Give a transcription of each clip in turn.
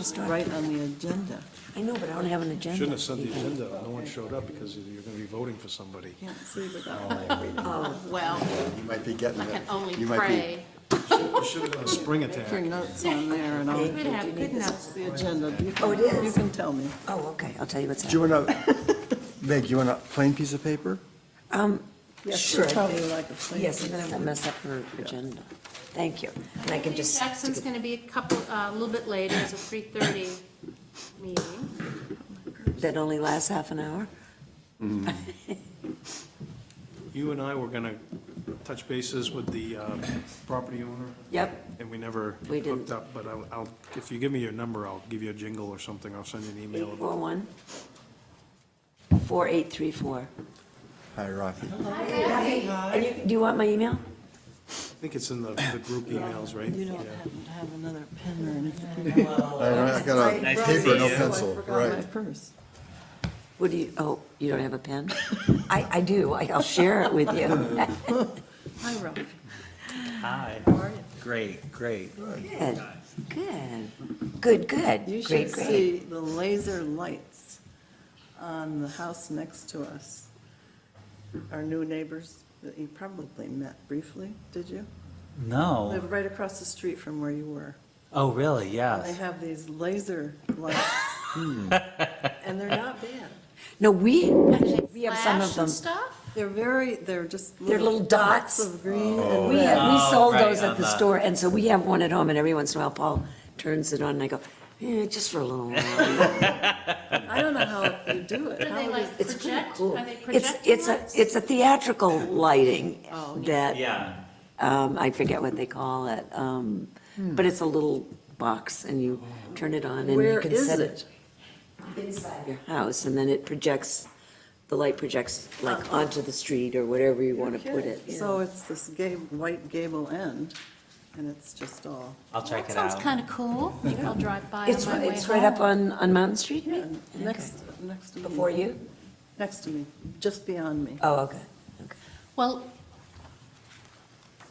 start. right on the agenda. I know, but I don't have an agenda. Shouldn't have said the agenda, no one showed up because you're gonna be voting for somebody. Can't see without reading. Well, You might be getting I it. can only You might be- pray. You should have done a spring Put your attack. notes on there and I'll, Good have good notes. the agenda. You Oh, it can- is? You can tell me. Oh, okay, I'll tell you what's Do you happening. want to, Meg, you want a plain piece of paper? Yes, Sure. you'd probably like a plain Yes, and piece. then I won't mess up her agenda. Thank you. And I can Dave just. Jackson's going to be a little bit later, it's a 3:30 meeting. That only lasts half an hour? You and I were gonna touch bases with the property owner, Yep. and we never We didn't. hooked up, but I'll, if you give me your number, I'll give you a jingle or something, I'll send you an email. 841 4834. Hi, Rocky. And you, do you want my email? I think it's in the group emails, right? You don't Yeah. happen to have another pen or anything? I got a Nice to paper, see no you. pencil, I forgot my right. purse. What do you, oh, you don't have a pen? I do, I'll share it with you. Hi, Ralph. Hi. How are you? Great, great. Good, good, good, You great, should great. see the laser lights on the house next to us. Our new neighbors that you probably met briefly, did you? No. Live right across the street from where you were. Oh, really? They Yes. have these laser lights. And they're not bad. No, we Do they have some of flash them. and stuff? They're just They're little dots. of green and We red. we sold right, those at on the the- store, and so we have one at home, and every once in a while, Paul turns it on, and I go, just for a little while. I don't know how you do it. Do How they it like is- It's pretty project? cool. Are they It's, projecting lights? it's a theatrical lighting Oh, that, Yeah. I forget what they call it, but it's a little box, and you turn it on, and you Where can is set it? it inside your house, and then it projects, the light projects like onto the street, or whatever you want to put it. you So know. it's this white gable end, and it's just all, I'll check That it sounds out. kind of cool. Maybe I'll drive by on It's, my way it's right up home. on Mountain Street, yeah, right? next to me. Before you? Next to me, just beyond me. Oh, okay. Well,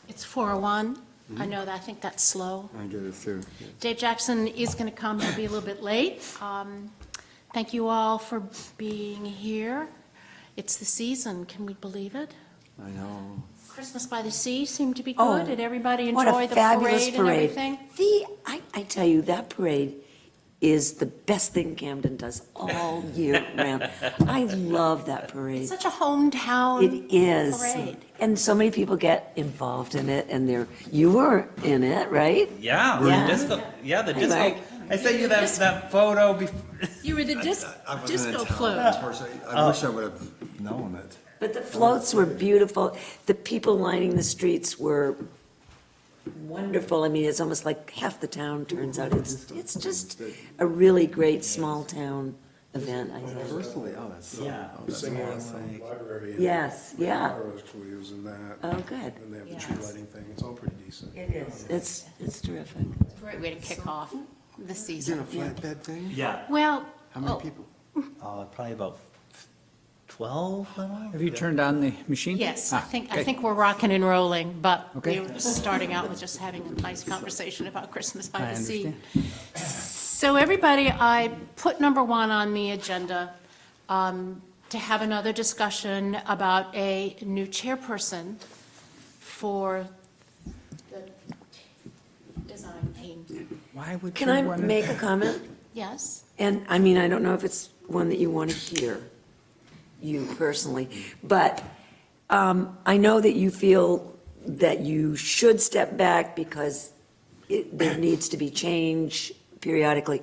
it's 4:01. I know that, I think that's slow. I get it too. Dave Jackson is going to come, he'll be a little bit late. Thank you all for being here. It's the season, can we believe it? I know. Christmas by the Sea seemed to be Oh, good. Did everybody What a enjoy the fabulous parade and everything? I tell you, that parade is the best thing Camden does all year round. I love that parade. It's such a hometown It is. parade. And so many people get involved in it, and you were in it, right? Yeah, Yeah. the disco, yeah, the Hey, disco. Mark. I sent you that photo before. You were the I wasn't in disco town, float. unfortunately. I wish I would have known it. But the floats were beautiful. The people lining the streets were wonderful. I mean, it's almost like half the town turns out. It's just a really great small-town event, I think. Personally, oh, that's so, Yeah. oh, that's Singing in awesome. the library. Yes, yeah. Fireworks crew using that. Oh, good. And they have the tree lighting thing, it's all pretty decent. It is. It's terrific. Great way to kick off the Is it season. a flatbed thing? Yeah. Well, How many oh, people? Probably about 12. Have you turned on the machine? yes, I Ah, think okay. we're rocking and rolling, but Okay. we were starting out with just having a nice conversation about Christmas by I the Sea. understand. So everybody, I put number 1 on the agenda to have another discussion about a new chairperson for the design team. Why would Can you I want to? make a comment? Yes? And, I mean, I don't know if it's one that you want to hear, you personally, but I know that you feel that you should step back because there needs to be change periodically.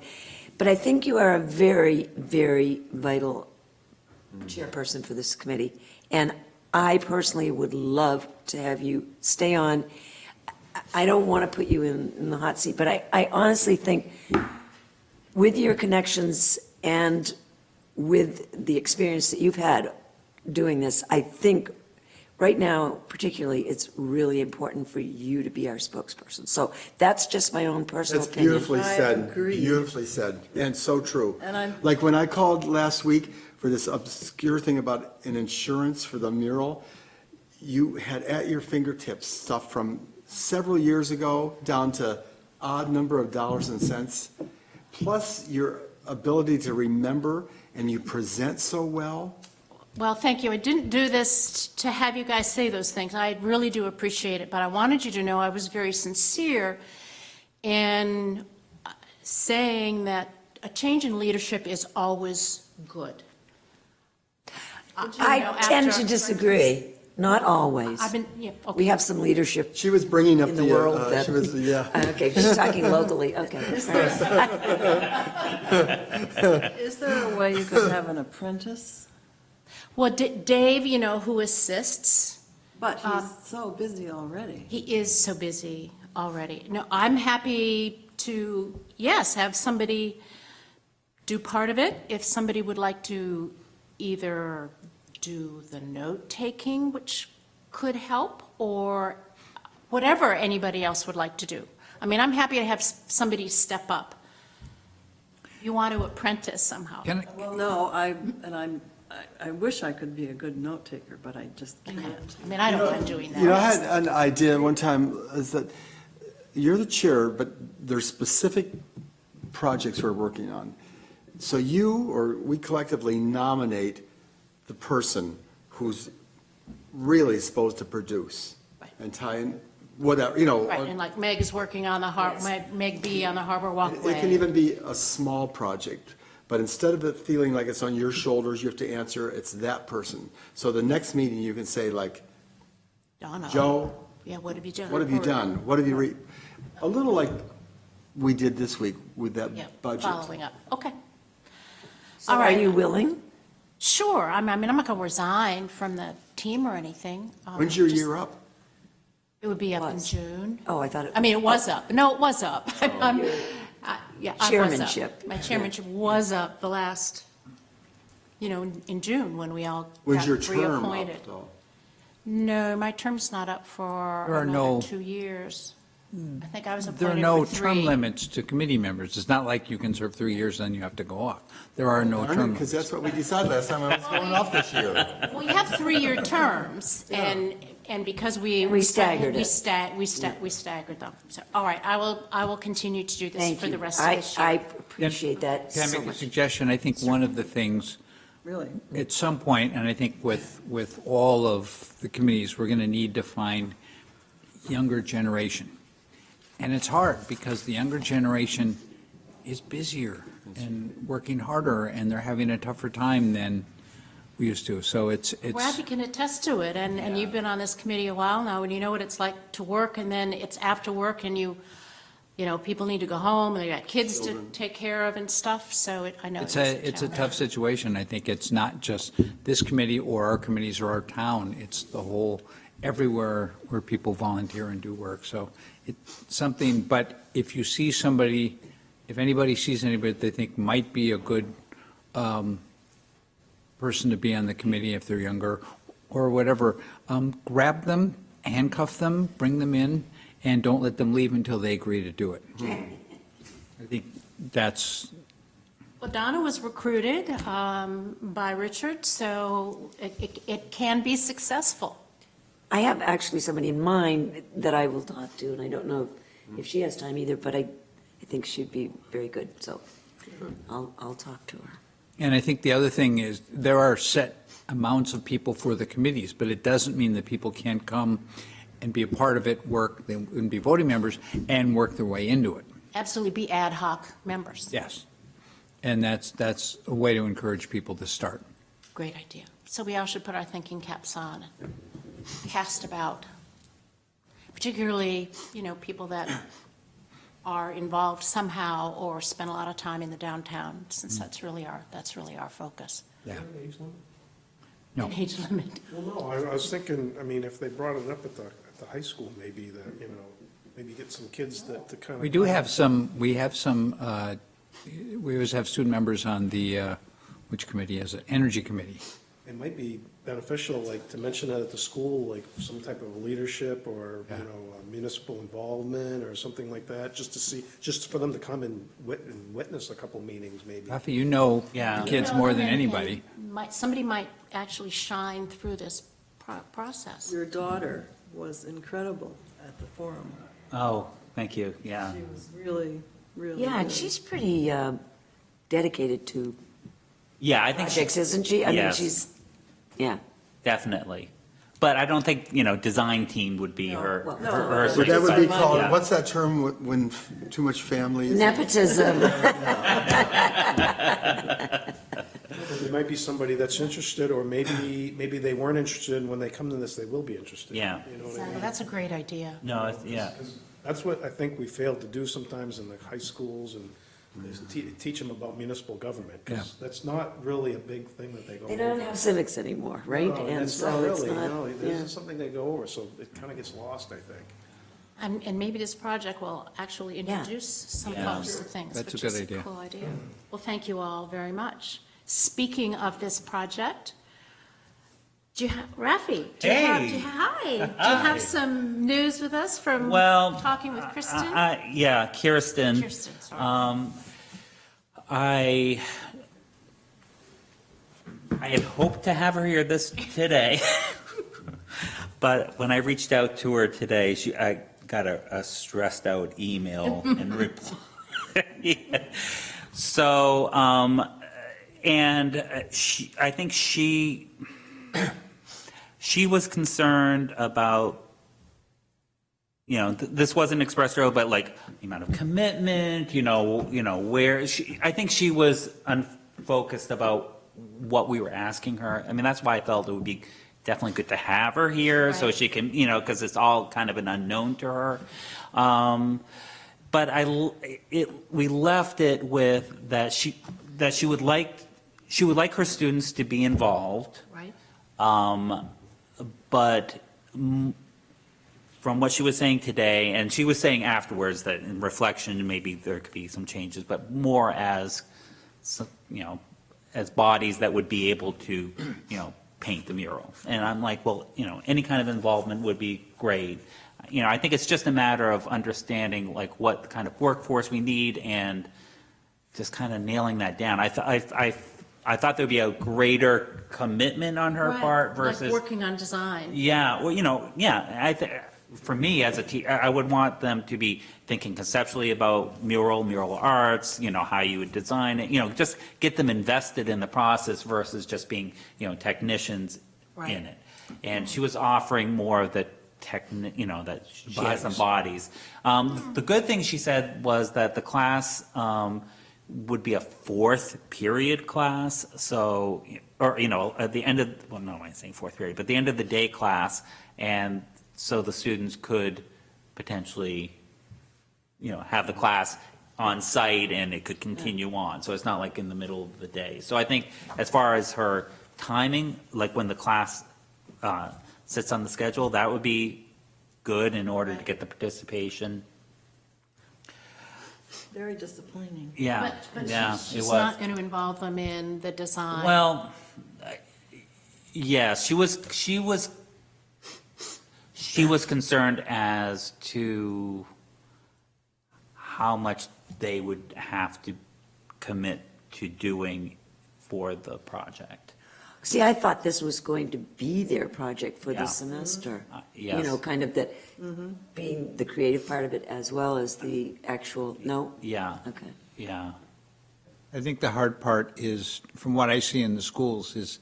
But I think you are a very, very vital chairperson for this committee. And I personally would love to have you stay on. I don't want to put you in the hot seat, but I honestly think with your connections and with the experience that you've had doing this, I think right now, particularly, it's really important for you to be our spokesperson. So that's just my own personal That's opinion. beautifully I said, agree. beautifully said, and so true. And I'm- Like when I called last week for this obscure thing about an insurance for the mural, you had at your fingertips stuff from several years ago down to odd number of dollars and cents. plus your ability to remember, and you present so well. Well, thank you. I didn't do this to have you guys say those things. I really do appreciate it, but I wanted you to know I was very sincere in saying that a change in leadership is always good. I tend to disagree, not always. I've been, yeah, okay. We have some leadership She was bringing up in the world that. she was, yeah. Okay, she's talking locally, okay. Is there a way you could have an apprentice? Well, Dave, who assists, But he's so busy already. he is so busy already. No, I'm happy to, yes, have somebody do part of it. If somebody would like to either do the note-taking, which could help, or whatever anybody else would like to do. I mean, I'm happy to have somebody step up. You want to apprentice somehow. Can I- Well, no, I wish I could be a good note taker, but I just can't. I mean, I don't mind doing that. You know, I had an idea one time, is that you're the chair, but there's specific projects we're working on. So you, or we collectively nominate the person who's really supposed to produce Right. and tie in, whatever, you know. Right, and like Meg is working on the Meg B on the Harbor Walkway. It can even be a small project, but instead of it feeling like it's on your shoulders, you have to answer, it's that person. So the next meeting, you can say like, Donna. Joe, Yeah, what have you done? what have you done? What have you a little like we did this week with that Yeah, budget. following up, okay. So All are right. you willing? Sure, I mean, I'm not going to resign from the team or anything. When's your Just- year up? It would be up in Was. June. Oh, I thought it. I mean, it was up. No, it was up. Yeah, I was up. Chairmanship. My chairmanship was up the last, in June when we all When's got your term reappointed. up, though? No, my term's not up for There are another no- 2 years. I think I was There are appointed no for term 3. limits to committee members. It's not like you can serve 3 years, then you have to go off. There are no term Because limits. that's what we decided last time I was going off this year. Well, you have 3-year terms, and because we. We staggered we it. We staggered them. So, all right, I will continue to do this Thank for you. the rest of this year. I appreciate that Can I so make a much. suggestion? I think one of the things, Really? at some point, and I think with all of the committees, we're going to need to find younger generation. And it's hard because the younger generation is busier and working harder, and they're having a tougher time than we used to. So it's, Rafi can attest to it, and you've been on this committee a while now, and you know what it's like to work, and then it's after work, and people need to go home, and they got kids to take care of and stuff, so I know. it's a challenge. tough situation. I think it's not just this committee or our committees or our town. It's the whole, everywhere where people volunteer and do work. So it's something, but if you see somebody, if anybody sees anybody that they think might be a good person to be on the committee if they're younger or whatever, grab them, handcuff them, bring them in, and don't let them leave until they agree to do it. I think that's, Well, Donna was recruited by Richard, so it can be successful. I have actually somebody in mind that I will talk to, and I don't know if she has time either, but I think she'd be very good, so I'll talk to her. and I think the other thing is, there are set amounts of people for the committees, but it doesn't mean that people can't come and be a part of it, work, they wouldn't be voting members, and work their way into it. Absolutely be ad hoc members. Yes. And that's a way to encourage people to start. Great idea. So we all should put our thinking caps on and cast about, particularly, people that are involved somehow or spend a lot of time in the downtown, since that's really our focus. Yeah. Age limit? No. Age limit. Well, no, I was thinking, I mean, if they brought it up at the high school, maybe that, maybe get some kids that to kind of. We do have some, we always have student members on the, which committee is it? Energy Committee. It might be beneficial, like, to mention that at the school, like, some type of leadership or, Yeah. municipal involvement or something like that, just to see, just for them to come and witness a couple meetings, maybe. Rafi, you know Yeah. the kids more than anybody. Somebody might actually shine through this process. Your daughter was incredible at the forum. Oh, thank you, yeah. She was really really Yeah, and good. she's pretty dedicated to Yeah, I think she, projects, isn't she? I mean, Yes. yeah. definitely. But I don't think, design team would be her, well, her But that would be sweet called, spot. what's that term when too much family is? Nepotism. There might be somebody that's interested, or maybe they weren't interested, and when they come to this, they will be interested. Yeah. You know what I mean? That's a great idea. No, yeah. That's what I think we fail to do sometimes in the high schools, and is teach them about municipal government, because that's not really a big thing that they go over. They don't have civics anymore, right? No, And that's so not it's really, not, no, yeah. this is something they go over, so it kind of gets lost, I think. And maybe this project will actually introduce some Yeah. folks to things, That's a which good is a idea. cool idea. Well, thank you all very much. Speaking of this project, Rafi, Hey. hi, do you have some news with us from Well, talking with Kristen? Yeah, Kirsten. Kirsten, sorry. I had hoped to have her here today, but when I reached out to her today, I got a stressed out email and reply. Yeah. So, I think she was concerned about, this wasn't expressed earlier, but like the amount of commitment, where I think she was unfocused about what we were asking her. I mean, that's why I felt it would be definitely good to have her here so Right. she can, because it's all kind of an unknown to her. But we left it with that she would like her students to be involved. Right? But from what she was saying today, and she was saying afterwards that in reflection, maybe there could be some changes, but more as, as bodies that would be able to, paint the mural. And I'm like, well, any kind of involvement would be great. I think it's just a matter of understanding like what kind of workforce we need and just kind of nailing that down. I thought there'd be a greater commitment on her Right, part versus. Like working on design. Yeah, well, for me as a teacher, I would want them to be thinking conceptually about mural arts, how you would design it, just get them invested in the process versus just being, technicians Right. in it. And she was offering more of the that she has some bodies. The good thing she said was that the class, would be a fourth period class, so, or, at the end of, well, no, I'm saying fourth period, but the end of the day class, and so the students could potentially, have the class on site and it could continue on, so it's not like in the middle of the day. So I think as far as her timing, like when the class sits on the schedule, that would be good in order to get the participation. Very disappointing. Yeah, But yeah, she's it was. not going to involve them in the design. Well, yes, she was concerned as to how much they would have to commit to doing for the project. See, I thought this was going to be their project for Yeah. the semester. Yes. Kind of that, being the creative part of it as well as the actual, no? Yeah, Okay. yeah, I think the hard part is, from what I see in the schools, is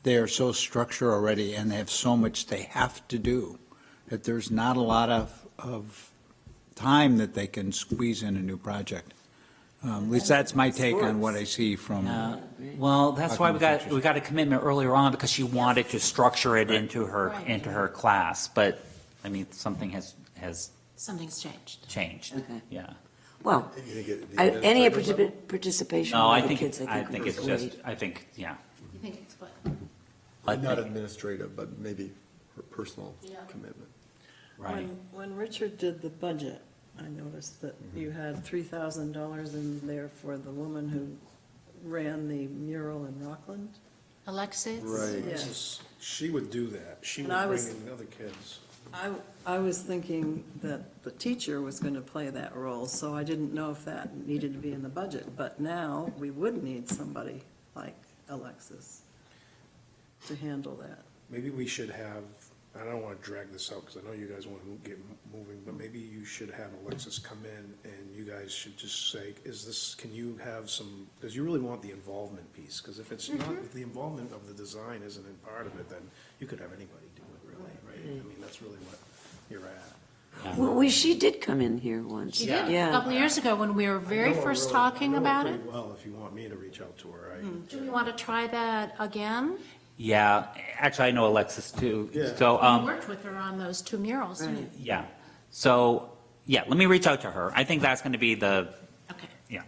they are so structured already and they have so much they have to do that there's not a lot of time that they can squeeze in a new project. At least that's my take on what I see from. well, that's why Talking to we got a commitment earlier on because she wanted to structure it into Right. her class, but, I mean, something has Something's changed. changed, Okay. yeah. Well, You gonna get the any administrative level? participation No, I by the think, kids, I I think think it's would be just, great. I think, yeah. You think it's what? I Not think- administrative, but maybe her personal Yeah. commitment. Right. When Richard did the budget, I noticed that you had $3,000 in there for the woman who ran the mural in Rockland. Right. Alexis? This is- She would do that. She would And I bring was- in other kids. I was thinking that the teacher was going to play that role, so I didn't know if that needed to be in the budget. But now, we would need somebody like Alexis to handle that. Maybe we should have I don't want to drag this out, because I know you guys want to get moving, but maybe you should have Alexis come in, and you guys should just say, can you have some, because you really want the involvement piece, because if it's not, if the involvement of the design isn't in part of it, then you could have anybody do it, really, right? I mean, that's really what you're at. Well, she did come in here once. She did, a Yeah. couple of years ago, when we were very I know her first really- talking I know her about it. pretty well, if you want me to reach out to her, Do we want to try that again? Yeah, actually, I know Alexis too. Yeah. So, We worked with her on those 2 murals. didn't we? yeah. So, yeah, let me reach out to her. I think that's going to be the, Okay. yeah.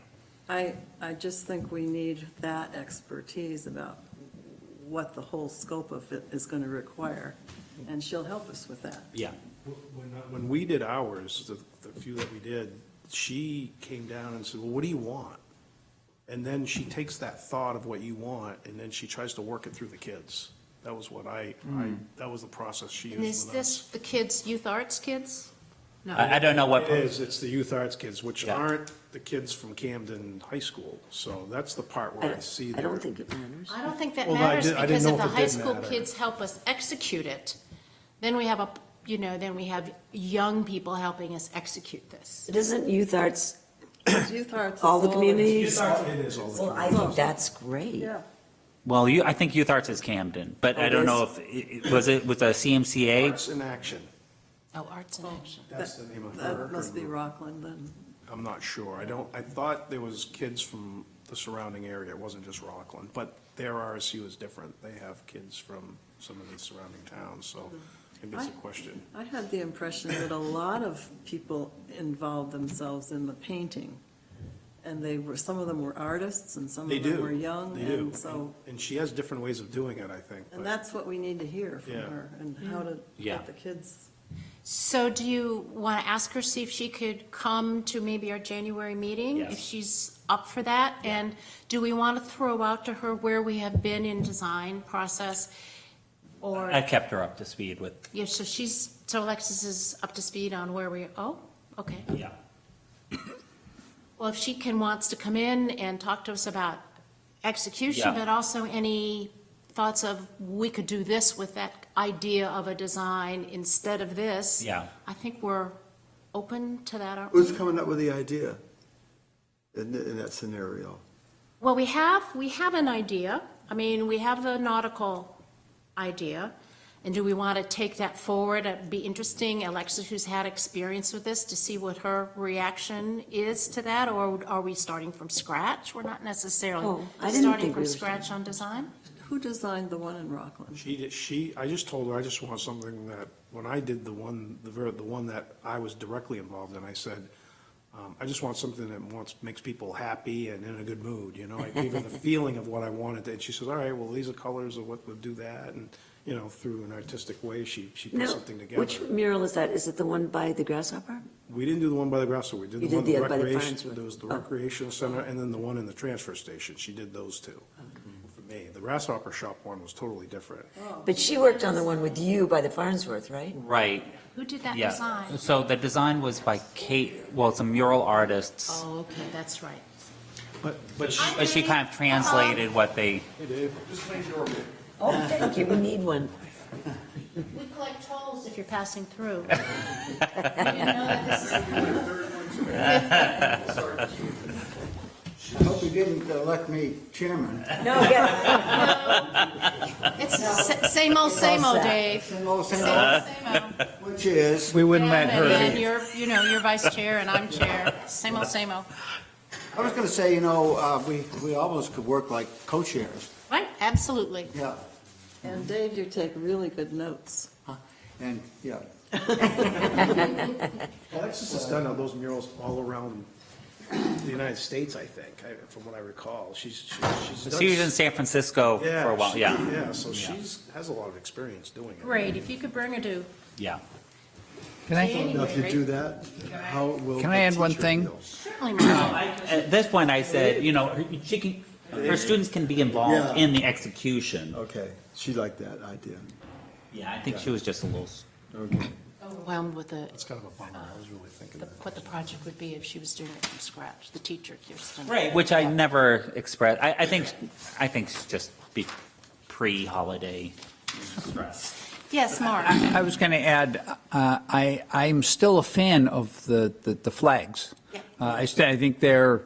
I just think we need that expertise about what the whole scope of it is going to require, and she'll help us with that. Yeah. When we did ours, the few that we did, she came down and said, well, what do you want? And then she takes that thought of what you want, and then she tries to work it through the kids. That was what that was the process she used And with is us. this the kids, youth arts kids? No. I don't know what. It is, it's the youth arts kids, which Yeah. aren't the kids from Camden High School. So that's the part where I see I there. don't think it matters. I don't think that Well, I matters, didn't because know if if the it high did school matter. kids help us execute it, then we have then we have young people helping us execute this. It isn't youth arts, Youth arts is all the communities? It is all the Well, time. I think that's great. Yeah. Well, I think Youth Arts is Camden, but I it don't is? know if, was it a CMCA? Arts in Action, Oh, arts and action. that's the name of her. That must be Rockland then. I'm not sure. I thought there was kids from the surrounding area. It wasn't just Rockland, but their RSU is different. They have kids from some of the surrounding towns, so maybe it's a question. I had the impression that a lot of people involved themselves in the painting, and some of them were artists, and some They of them do. were young, They do. and so, And she has different ways of doing it, I think. and but- that's what we need to hear from Yeah. her, and how to Yeah. get the kids. So do you want to ask her, see if she could come to maybe our January meeting? Yes. If she's up for that? And do we want to throw out to her where we have been in design process? Or, I kept her up to speed with, yeah, so Alexis is up to speed on where okay. yeah. Well, if she wants to come in and talk to us about execution, Yeah. but also any thoughts of, we could do this with that idea of a design instead of this. Yeah. I think we're open to that, aren't we? Who's coming up with the idea in that scenario? Well, we have an idea. I mean, we have the nautical idea. And do we want to take that forward? It'd be interesting, Alexis, who's had experience with this, to see what her reaction is to that, or are we starting from scratch? We're not necessarily Oh, I didn't starting think we from were scratch on design. Who designed the one in Rockland? I just told her, I just want something that, when I did the one that I was directly involved in, I said, I just want something that makes people happy and in a good mood, you know? I gave her the feeling of what I wanted, and she says, all right, well, these are colors of what would do that, and, you know, through an artistic way, she put Now, something together. which mural is that? Is it the one by the Grasshopper? We didn't do the one by the Grasshopper, we did You the one did at the the by the recreation, Farnsworth. there was the Oh. recreation center, and then the one in the transfer station, she did those two. For me, the Grasshopper Shop one was totally different. But she worked on the one with you by the Farnsworth, right? Right, Who did that yeah. design? So the design was by Kate, well, it's a mural artist. Oh, okay, that's right. But she, But she kind of translated what they, hey, Dave, Oh, thank you, we need one. We collect tolls if you're passing through. You know that this is- I hope you didn't elect me chairman. No, yeah. It's same old, Dave. Same old, same Same old, old, same old. Which is, We wouldn't let And then her, you're vice chair and I'm chair. Same old, same old. I was going to say, we almost could work like co-chairs. Right, absolutely. Yeah, And Dave, you take really good notes. and, yeah. Alexis has done all those murals all around the United States, I think, from what I recall. She's done. she was in San Francisco for a while, yeah. Yeah, so has a lot of experience doing it. Great, if you could bring her to. Yeah. can I, Now, if you do that, how will? Can I the add one teacher thing? feel? Certainly, Mark. At this point, I said, her students can be involved Yeah. in the execution. Okay, she liked that idea. Yeah, I think she was just a little, Okay. Overwhelmed with It's kind of a bummer. I was really thinking that. what the project would be if she was doing it from scratch, the teacher, Kirsten. right, which I never expressed. I think it's just be pre-holiday stress. Yes, Mark. I was going to add, I'm still a fan of the flags. Yeah. I think they're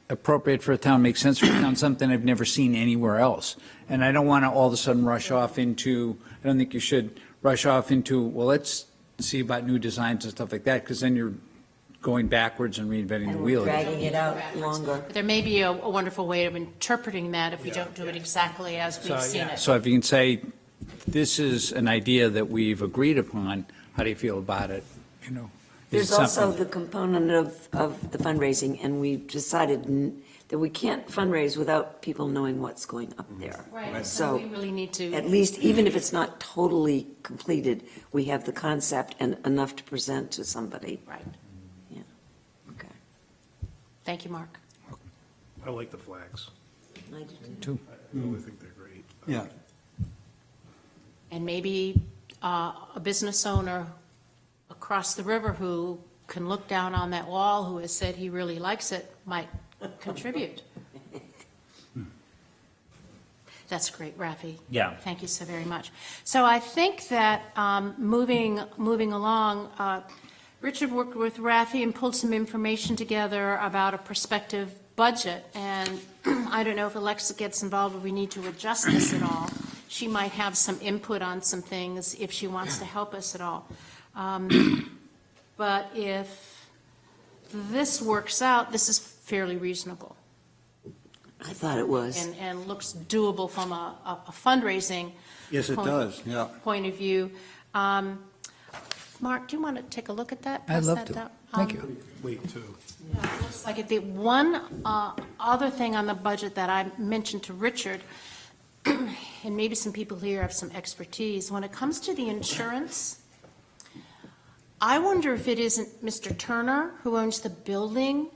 appropriate for a town, makes sense for a town, something I've never seen anywhere else. And I don't want to all of a sudden rush off into, I don't think you should rush off into, well, let's see about new designs and stuff like that, because then you're going backwards and reinventing the And wheel. we're dragging it out longer. But there may be a wonderful way of interpreting that if we don't do it exactly as we've seen it. So if you can say, this is an idea that we've agreed upon, how do you feel about it? You know, is There's it also something- the component of the fundraising, and we decided that we can't fundraise without people knowing what's going up there. Right, So we really need to. at least, even if it's not totally completed, we have the concept and enough to present to somebody. Right. Yeah, okay. Thank you, Mark. I like the flags. I do Two. I really think they're great. Yeah. And maybe a business owner across the river who can look down on that wall, who has said he really likes it, might contribute. That's great, Rafi. Yeah. Thank you so very much. So I think that moving along, Richard worked with Rafi and pulled some information together about a prospective budget. And I don't know if Alexa gets involved or we need to adjust this at all. She might have some input on some things if she wants to help us at all. But if this works out, this is fairly reasonable I thought it was. and looks doable from a fundraising. Yes, it point- does, yeah. Point of view. Mark, do you want to take a look at that? I'd Pass love that to. down? Thank you. Wait, too. Looks like it. The one other thing on the budget that I mentioned to Richard, and maybe some people here have some expertise, when it comes to the insurance, I wonder if it isn't Mr. Turner, who owns the building,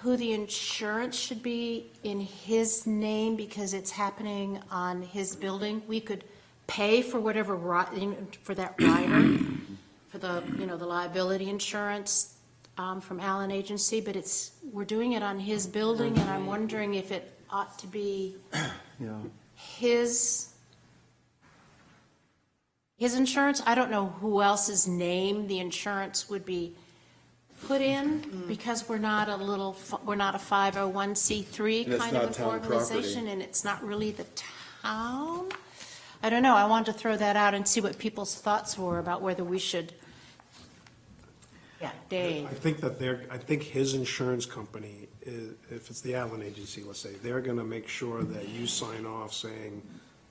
who the insurance should be in his name because it's happening on his building. We could pay for whatever, for that rider, for the, the liability insurance from Allen Agency, but we're doing it on his building, and I'm wondering if it ought to be Yeah. his insurance. I don't know who else's name the insurance would be put in, because we're not a 501c3 And it's kind not of an town organization, property. and it's not really the town. I don't know, I wanted to throw that out and see what people's thoughts were about whether we should, Dave. I think his insurance company, if it's the Allen Agency, let's say, they're gonna make sure that you sign off saying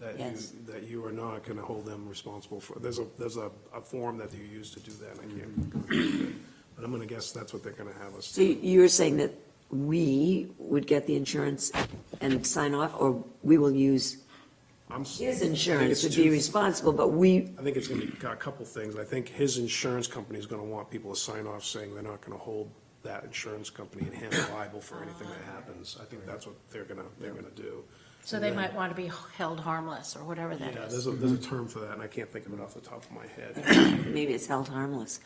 that Yes. you are not gonna hold them responsible for, there's a form that you use to do that, and I can't, but I'm gonna guess that's what they're gonna have us So do. you're saying that we would get the insurance and sign off, or we will use his insurance to be responsible, but we, I think it's gonna be a couple things. I think his insurance company is gonna want people to sign off saying they're not gonna hold that insurance company and him liable for anything that happens. I think that's what they're gonna do. So they might want to be held harmless, or whatever that Yeah, is. there's a term for that, and I can't think of it off the top of my head. maybe it's held harmless.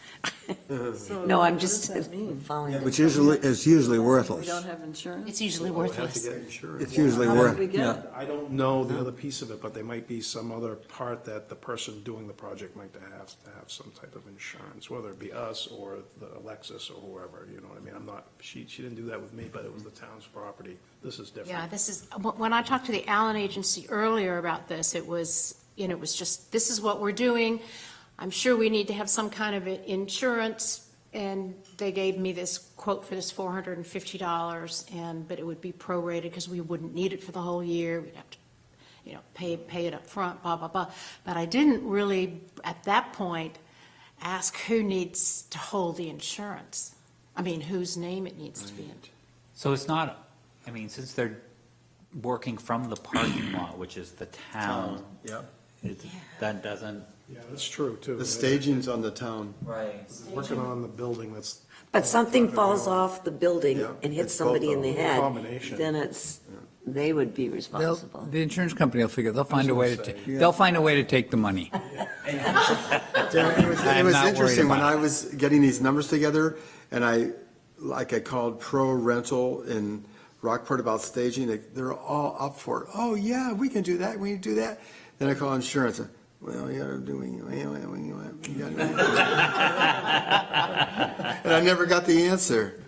So No, I'm what just does that mean? following. the- Which is usually We worthless. don't have insurance? It's usually We'll have to worthless. get insurance. It's usually How would worth, we get yeah. it? I don't know the other piece of it, but there might be some other part that the person doing the project might have to have some type of insurance, whether it be us or the Alexis or whoever, you know what I mean? I'm not, she didn't do that with me, but it was the town's property. This is different. Yeah, this is, when I talked to the Allen Agency earlier about this, it was just, this is what we're doing. I'm sure we need to have some kind of insurance, and they gave me this quote for this $450, but it would be prorated because we wouldn't need it for the whole year. We'd have to, pay it up front, blah, blah, blah. But I didn't really, at that point, ask who needs to hold the insurance. I mean, whose name it needs to be in. So it's not, since they're working from the parking lot, which is the town, Yeah. that doesn't. Yeah, that's true, too. The staging's on the town. Right. Working on the building, that's. But something falls off the building Yeah, and hits it's somebody both in the of them. head, Combination. then they would be They'll, responsible. the insurance company will figure, they'll find a way to, gonna say. they'll find a way to take the money. Darren, it was I'm not worried interesting when about I it. was getting these numbers together, and I called Pro Rental in Rockport about staging, they're all up for it. Oh, yeah, we can do that, we can do that. Then I call insurance, well, you're doing, and I never got the answer.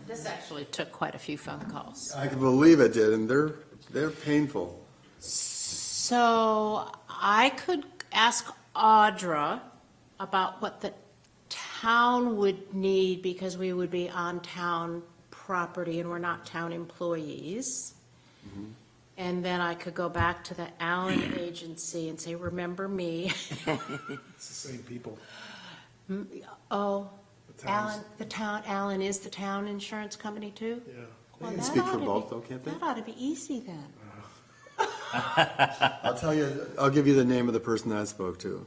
This actually took quite a few phone calls. I can believe it did, and they're painful. So I could ask Audra about what the town would need, because we would be on town property and we're not town employees. And then I could go back to the Allen Agency and say, remember me? It's the same people. Oh, The towns. Allen is the town insurance company too? Yeah. Well, They can that speak ought for to both, be- though, can't they? That ought to be easy then. I'll tell you, I'll give you the name of the person that I spoke to.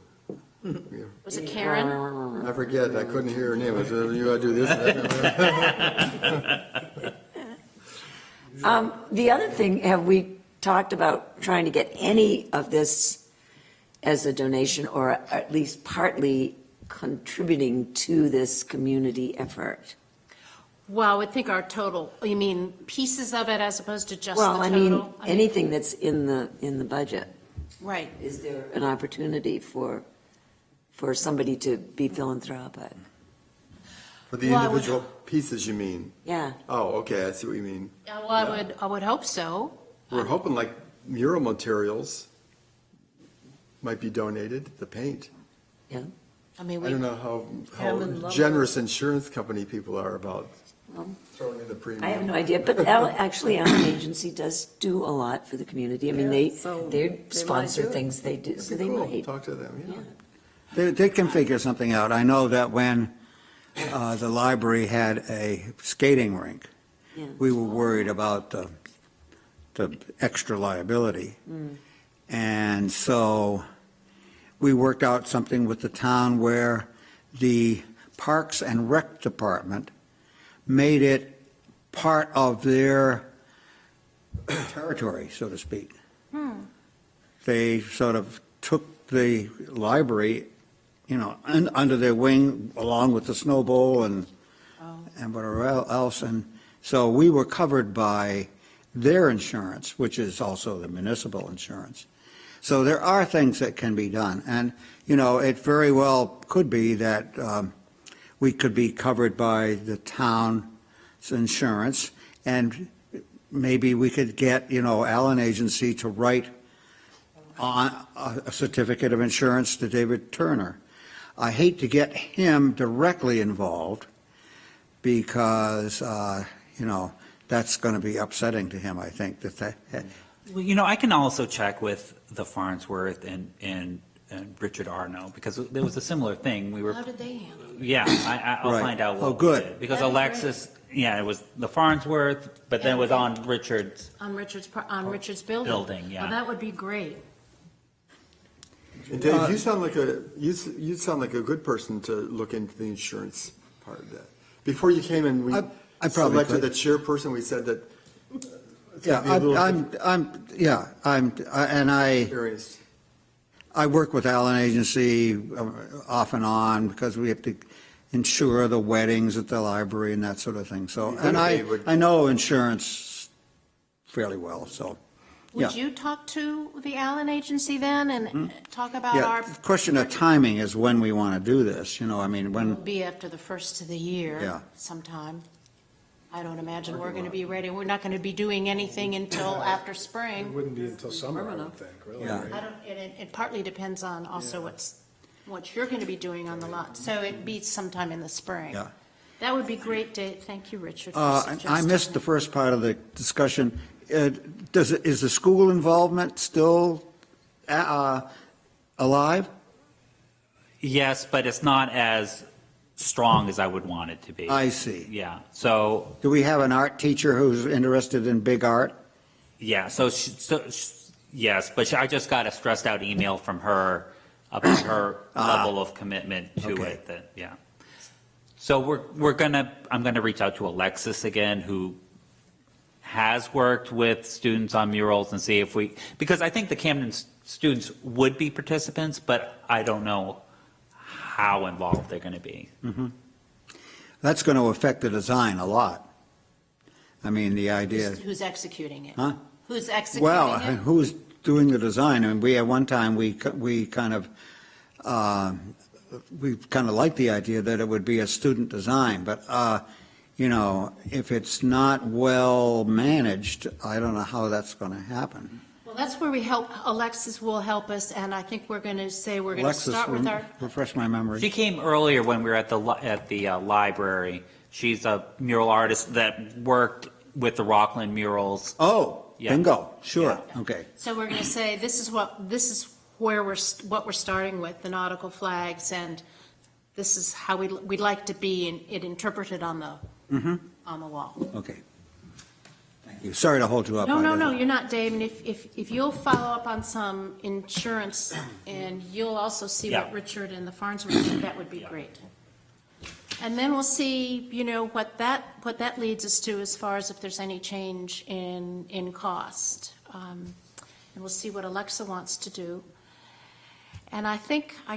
Was it Karen? I forget, I couldn't hear her name. I said, you gotta do this. The other thing, have we talked about trying to get any of this as a donation, or at least partly contributing to this community effort? Well, I would think our total, you mean pieces of it as opposed to just the Well, total? I mean, anything that's in the budget. Right. Is there an opportunity for somebody to be philanthropic? For the Well, I would- individual pieces, you mean? Yeah. Oh, okay, I see what you mean. Yeah, well, I would hope so. We're hoping like mural materials might be donated, the paint. Yeah. I mean, I don't we, know how Hammond lumber. generous insurance company people are about Well, throwing in the premium. I have no idea, but actually, Allen Agency does do a lot for the community. I mean, Yeah, so they they sponsor might do it. things they do, so they Cool, might. talk to them, yeah. They can figure something out. I know that when the library had a skating rink, Yeah. we were worried about the extra liability. And so we worked out something with the town where the Parks and Rec Department made it part of their territory, so to speak. They sort of took the library, under their wing, along with the Snow Bowl and whatever else. And so we were covered by their insurance, which is also the municipal insurance. So there are things that can be done. And, it very well could be that we could be covered by the town's insurance, and maybe we could get, Allen Agency to write on a certificate of insurance to David Turner. I hate to get him directly involved because, that's going to be upsetting to him, I think, that. Well, I can also check with the Farnsworth and Richard Arno, because there was a similar thing. We were, how did they handle it? yeah, I'll Right. find out. Oh, what good. we did. Because That'd be Alexis, yeah, it was the Farnsworth, but then it was on Richard's. On Richard's building? Building, yeah. Well, that would be great. And Dave, you sound like a good person to look into the insurance part of that. Before you came in, we I probably selected the could. chairperson, we said that Yeah, be a little experienced. I work with Allen Agency off and on because we have to insure the weddings at the library and that sort of thing. So, You and think they would- I know insurance fairly well, so, yeah. Would you talk to the Allen Agency then and talk about Yeah, our? the question of timing is when we want to do this, It'll when, be after the first of the year. Yeah. Sometime. I don't imagine we're going to be ready. We're not going to be doing anything until after It spring. wouldn't be until summer, I would think, really, Yeah. right? I don't, it partly depends on also what you're going to be doing on the lot. So it'd be sometime in the spring. Yeah. That would be great, Dave. Thank you, Richard, for I suggesting missed the that. first part of the discussion. Is the school involvement still alive? Yes, but it's not as strong as I would want it to be. I see. Yeah, so, Do we have an art teacher who's interested in big art? yeah, yes, but I just got a stressed out email from her about her level of commitment to Okay. it, that, yeah. So I'm gonna reach out to Alexis again, who has worked with students on murals, and see if because I think the Camden students would be participants, but I don't know how involved they're gonna be. That's going to affect the design a lot. I mean, the idea, Who's executing it? Huh? Who's executing well, it? who's doing the design, and we, at one time, we kind of liked the idea that it would be a student design, but, you know, if it's not well managed, I don't know how that's going to happen. Well, that's where Alexis will help us, and I think we're going to say we're going to Alexis, start with our. refresh my memory. She came earlier when we were at the library. She's a mural artist that worked with the Rockland murals. Oh, Yeah. bingo, sure, okay. So we're going to say, this is where what we're starting with, the nautical flags, and this is how we'd like to be it interpreted on the wall. Okay. Thank you. Sorry to hold you up. No, you're not, Dave, and if you'll follow up on some insurance, and you'll also see what Yeah. Richard and the Farnsworth did, that would be great. And then we'll see, you know, what that leads us to as far as if there's any change in cost. And we'll see what Alexa wants to do. And I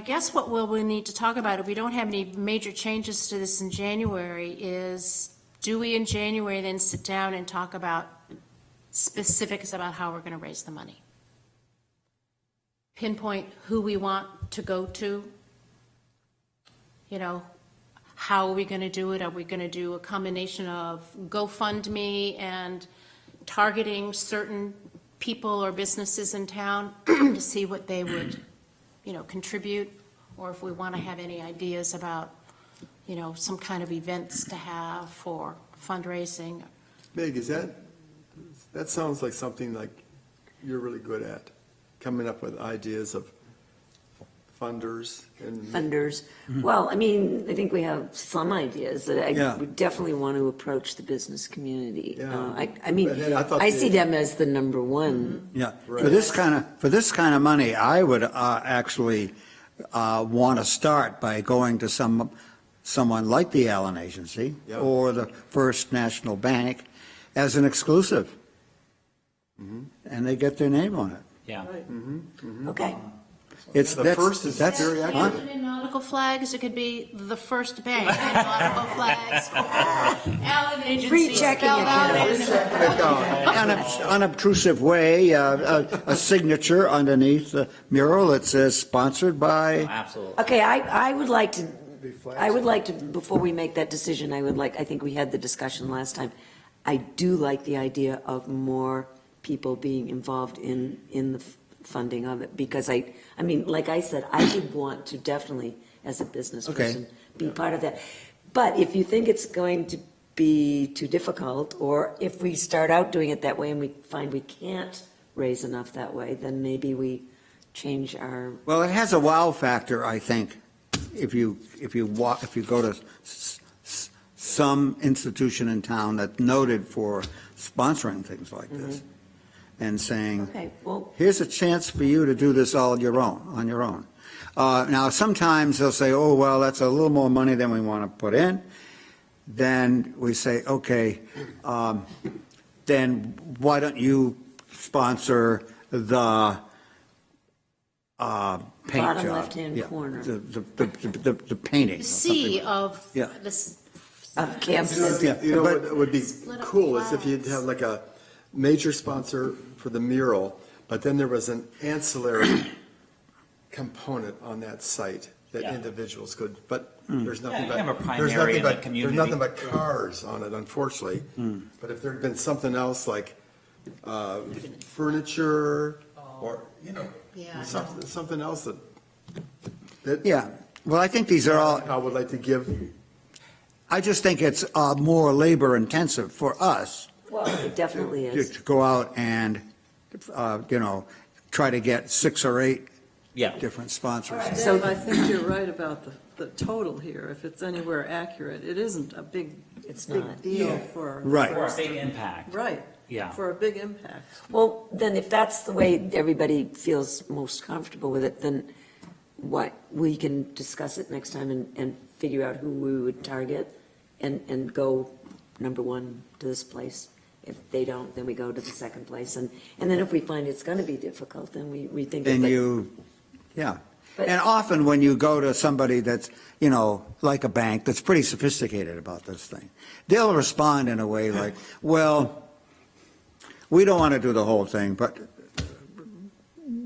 guess what we'll need to talk about, if we don't have any major changes to this in January, is do we in January then sit down and talk about specifics about how we're going to raise the money? Pinpoint who we want to go to, you know, how are we going to do it? Are we going to do a combination of GoFundMe and targeting certain people or businesses in town to see what they would, you know, contribute? Or if we want to have any ideas about, you know, some kind of events to have for fundraising. Meg, that sounds like something like you're really good at, coming up with ideas of funders and. Funders. Well, I mean, I think we have some ideas that I Yeah. would definitely want to approach the business community. Yeah. I mean, But then I thought I the- see them as the number one. Yeah, Right. for this kind of money, I would actually want to start by going to someone like the Allen Agency Yeah. or the First National Bank as an exclusive. And they get their name on it. Yeah. Okay. It's, The that's, first is that's, very huh? Imagine in nautical flags, it could be the first bank in nautical flags. Allen Agency Free checking spelled out account. as- Unobtrusive way, a signature underneath the mural that says sponsored by, Absolutely. Okay, I would like to, before we make that decision, I think we had the discussion last time. I do like the idea of more people being involved in the funding of it, because I mean, like I said, I would want to definitely, as a business person, be part of that. But if you think it's going to be too difficult, or if we start out doing it that way and we find we can't raise enough that way, then maybe we change our. well, it has a wow factor, I think, if you go to some institution in town that's noted for sponsoring things like this and saying, Okay, well, here's a chance for you to do this all on your own. Now, sometimes they'll say, oh, well, that's a little more money than we want to put in. Then we say, okay, then why don't you sponsor the paint job? Bottom left-hand Yeah, corner. The painting. The or sea something. of Yeah. this. of camps. You know but- what would be Split up cool is if you'd flags. have like a major sponsor for the mural, but then there was an ancillary component on that site that Yeah. individuals could, but there's nothing you but. have a there's primary nothing in the but- There's community. nothing but cars on it, unfortunately. But if there'd been something else like furniture or, you know, Yeah. something else that. Yeah, well, I think these are all, I would like to give. I just think it's more labor intensive for us Well, it definitely to is. to go out and, try to get 6 or 8 Yeah. different sponsors. So- Dave, I think you're right about the total here. If it's anywhere accurate, it isn't a big, It's big not. deal for. Right. For a big impact. Right. Yeah. For a big impact. Well, then if that's the way everybody feels most comfortable with it, then we can discuss it next time and figure out who we would target and go number one to this place. If they don't, then we go to the second place. And then if we find it's going to be difficult, then we rethink it. Then But- you, yeah. But- And often when you go to somebody that's, like a bank that's pretty sophisticated about this thing, they'll respond in a way like, well, we don't want to do the whole thing, but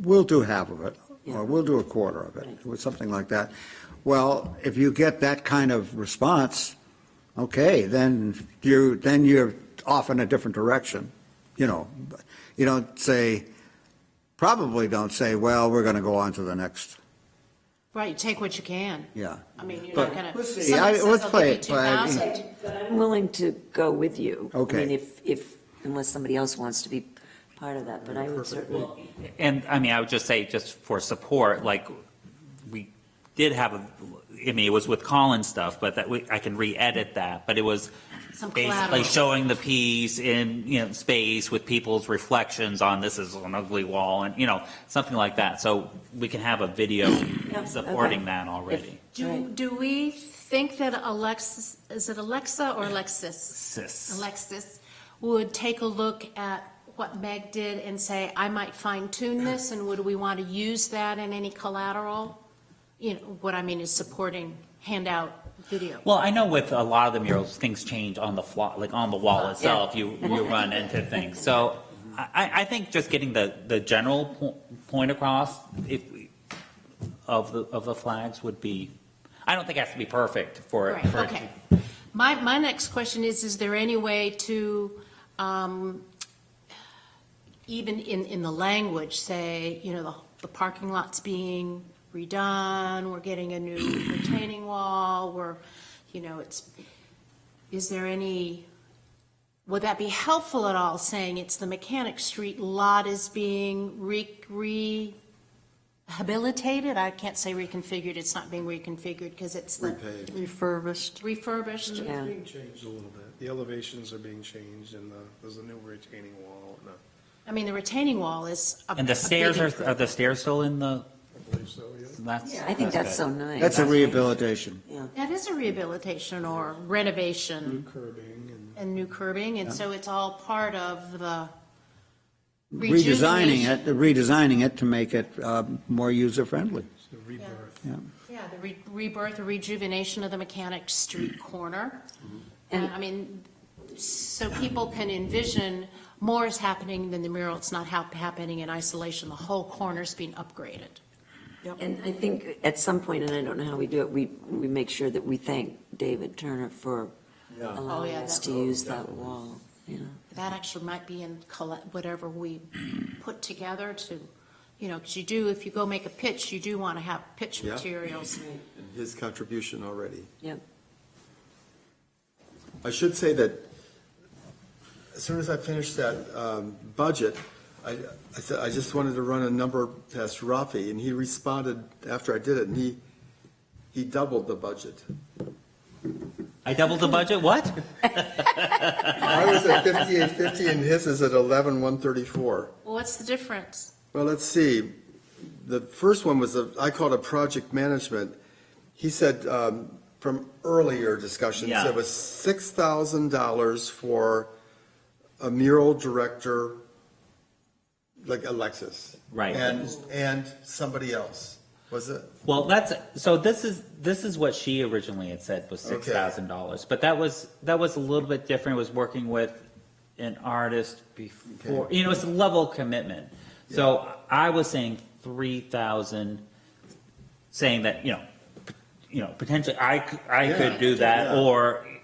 we'll do half of it, Yeah. or we'll do a quarter of it, or something like that. Well, if you get that kind of response, okay, then you're off in a different direction. You know, you probably don't say, well, we're going to go on to the next. Right, you take what you can. Yeah. I mean, you're But not gonna, let's see, somebody says, let's I'll play give you it, but I mean- 2,000. I'm willing to go with you. Okay. I mean, if, unless somebody else wants to be part of that, but I would certainly. And, I mean, I would just say, just for support, like, we did have I mean, it was with Collins stuff, but I can re-edit that, but it was Some basically collateral. showing the piece in, space with people's reflections on this is an ugly wall, and, something like that. So we can have a video supporting okay. that already. Do we think that Alexis, is it Alexa or Alexis? Sis. Alexis would take a look at what Meg did and say, I might fine tune this, and would we want to use that in any collateral? What I mean is supporting handout video. Well, I know with a lot of the murals, things change on the fly, like on the wall itself, you run into things. So I think just getting the general point across of the flags would be, I don't think it has to be perfect for it. Right, okay. My next question is there any way to, even in the language, say, the parking lot's being redone, we're getting a new retaining wall, is there any, would that be helpful at all, saying it's the Mechanic Street lot is being rehabilitated? I can't say reconfigured, it's not being reconfigured because it's the Refurbished. refurbished. Yeah. It's being changed a little bit. The elevations are being changed, and there's a new retaining wall, and I mean, the retaining wall is. And the stairs are the stairs still in the, I believe so, yeah. that's. I think that's so nice. That's a rehabilitation. Yeah. That is a rehabilitation or renovation New curbing and new curbing, and so it's all part of the Redesigning it to make it more user-friendly. it's the rebirth. Yeah. Yeah, the rebirth or rejuvenation of the Mechanic Street corner. And I mean, so people can envision more is happening than the mural. It's not happening in isolation. The whole corner's being upgraded. And I think at some point, and I don't know how we do it, we make sure that we thank David Turner for allowing Oh, yeah, us that- to use that wall, That actually might be in whatever we put together to, because you do, if you go make a pitch, you do want to have pitch Yeah. materials. And his contribution already. Yep. I should say that as soon as I finished that budget, I said, I just wanted to run a number past Rafi, and he responded after I did it, and he doubled the budget. I doubled the budget, what? I was at 5850 and his is at 11134. Well, what's the difference? Well, let's see. The first one was, I called it project management. He said, from earlier discussions, Yeah. it was $6,000 for a mural director, like Alexis. Right. And somebody else, was it? Well, this is what she originally had said was $6,000, but that was a little bit different. It was working with an artist before, it's a level of commitment. So I was saying 3,000, saying that, potentially I could do that, yeah.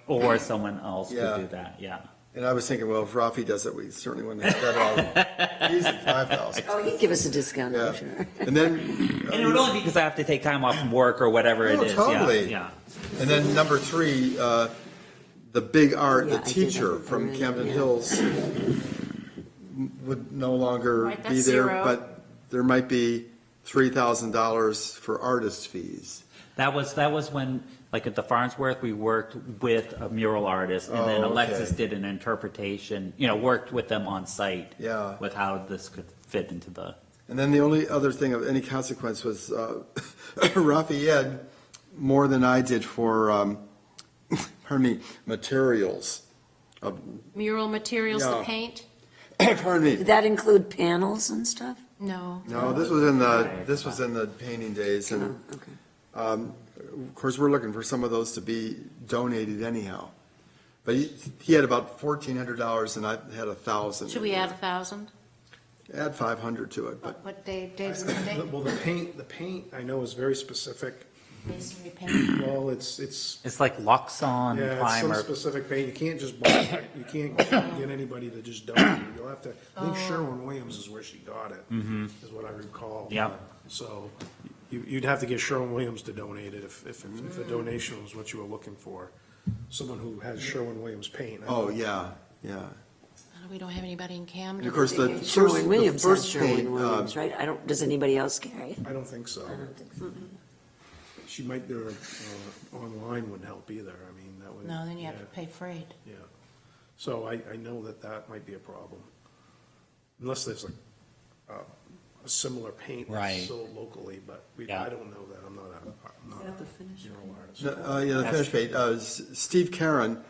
or someone else Yeah. could do that, yeah. And I was thinking, well, if Rafi does it, we certainly want to have that all easy, 5,000. Oh, he'd give us a discount, Yeah. I'm sure. And then. And it would only be because I have to take time off from work or whatever it Oh, is, totally. yeah. And then number 3, the big art, Yeah, the I did teacher have it from already, Camden yeah. Hills would no longer Right, be that's there, zero. but there might be $3,000 for artist fees. That was when, like at the Farnsworth, we worked with a mural artist, and then Oh, okay. Alexis did an interpretation, worked with them on site. Yeah. With how this could fit into the, And then the only other thing of any consequence was Rafi had more than I did for, materials. Mural materials to Yeah. paint? Pardon me. Did that include panels and stuff? No. No, this was in the painting days, and Oh, okay. of course, we're looking for some of those to be donated anyhow. But he had about $1,400 and I had 1,000. Should we add 1,000? Add 500 to it, but What Dave's Well, the paint I know is very specific. masonry paint? Well, it's, It's like Luxon yeah, it's some primer. specific paint. You can't just buy it. You can't get anybody to just donate it. You'll have to, I think Sherwin-Williams is where she got it, is what I recall. Yeah. So you'd have to get Sherwin-Williams to donate it if a donation was what you were looking for. Someone who has Sherwin-Williams paint. oh, yeah, yeah. We don't have anybody in Camden. And of course, the first, the Sherwin-Williams has first paint, Sherwin-Williams, right? Does anybody else carry it? I don't think so. I don't think so. She might, online wouldn't help either. I mean, that would. No, then you have to yeah, pay freight. Yeah. So I know that might be a problem. Unless there's a similar paint that's Right. sold locally, but Yeah. I don't know that. I'm not that the finish? mural artist. yeah, the finish paint, Steve Karen,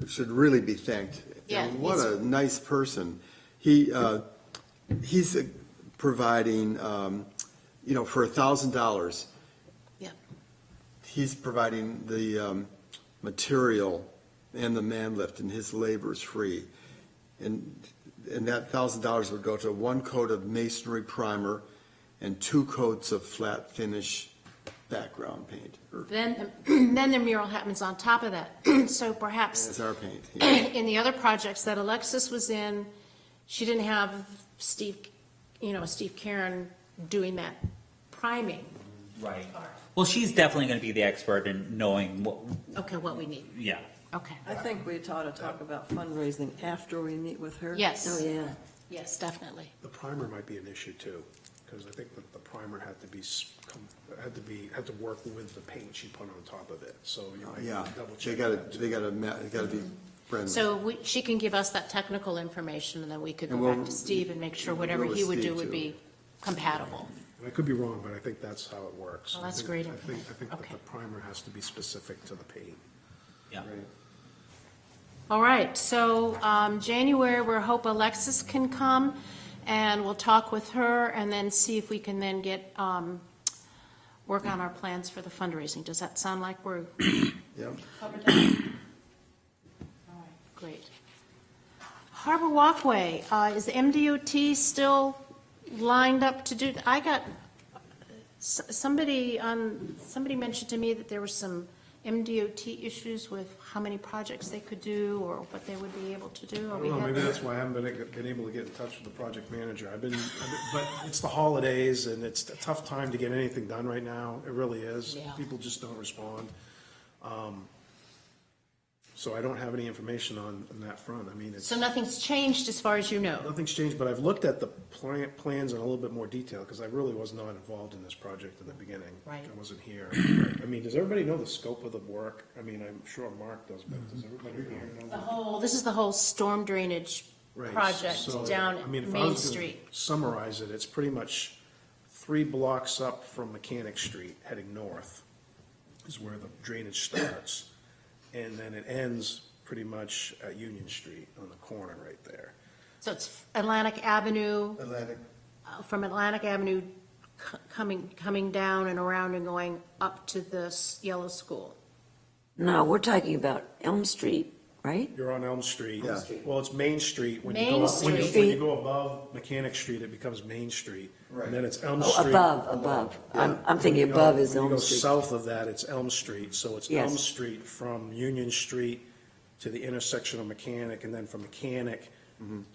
should really be thanked. Yeah, And what he's- a nice person. He's providing, for $1,000, Yeah. he's providing the material and the man lift, and his labor is free. And that $1,000 would go to 1 coat of masonry primer and 2 coats of flat finish background paint, or Then the mural happens on top of that. So perhaps it's our paint. in the other projects that Alexis was in, she didn't have Steve Karen doing that priming. Right. Well, she's definitely going to be the expert in knowing what, Okay, what we need. yeah. Okay. I think we ought to talk about fundraising after we meet with her. Yes. Oh, yeah. Yes, definitely. The primer might be an issue too, because I think that the primer had to work with the paint she put on top of it. So you might Yeah, double they check. gotta, that, too. they gotta be friendly. So she can give us that technical information, and then we could And go back we'll- to Steve and make sure we'll whatever go with he would do Steve, would too. be compatible. I could be wrong, but I think that's how it works. Well, that's I think- great I think information. that Okay. the primer has to be specific to the paint. Yeah. All right, so January, we hope Alexis can come, and we'll talk with her, and then see if we can then get, work on our plans for the fundraising. Does that sound like we're Yep. covered that? All right, great. Harbor Walkway, is the MDOT still lined up to do, I got, somebody mentioned to me that there were some MDOT issues with how many projects they could do, or what they would be able to do. I Are don't we know, maybe having- that's why I haven't been able to get in touch with the project manager. But it's the holidays, and it's a tough time to get anything done right now. It really is. Yeah. People just don't respond. So I don't have any information on that front. I mean, it's. So nothing's changed as far as you know? Nothing's changed, but I've looked at the plans in a little bit more detail, because I really was not involved in this project in the beginning. Right. I wasn't here. I mean, does everybody know the scope of the work? I mean, I'm sure Mark does, but does everybody here know? This is the whole storm drainage Right, project so, down I mean, if I Main was gonna Street. Summarize it, it's pretty much 3 blocks up from Mechanic Street, heading north, is where the drainage starts. And then it ends pretty much at Union Street on the corner right there. So it's Atlantic Avenue, Atlantic. from Atlantic Avenue coming down and around and going up to the yellow school. No, we're talking about Elm Street, right? You're on Elm Street. Yeah. Well, it's Main Street. When you Main go up- when you- Street. When you go above Mechanic Street, it becomes Main Street. Right. And then it's Elm Oh, Street. above. I'm thinking When you go- above is When you Elm go Street. south of that, it's Elm Street. So it's Yes. Elm Street from Union Street to the intersection of Mechanic, and then from Mechanic,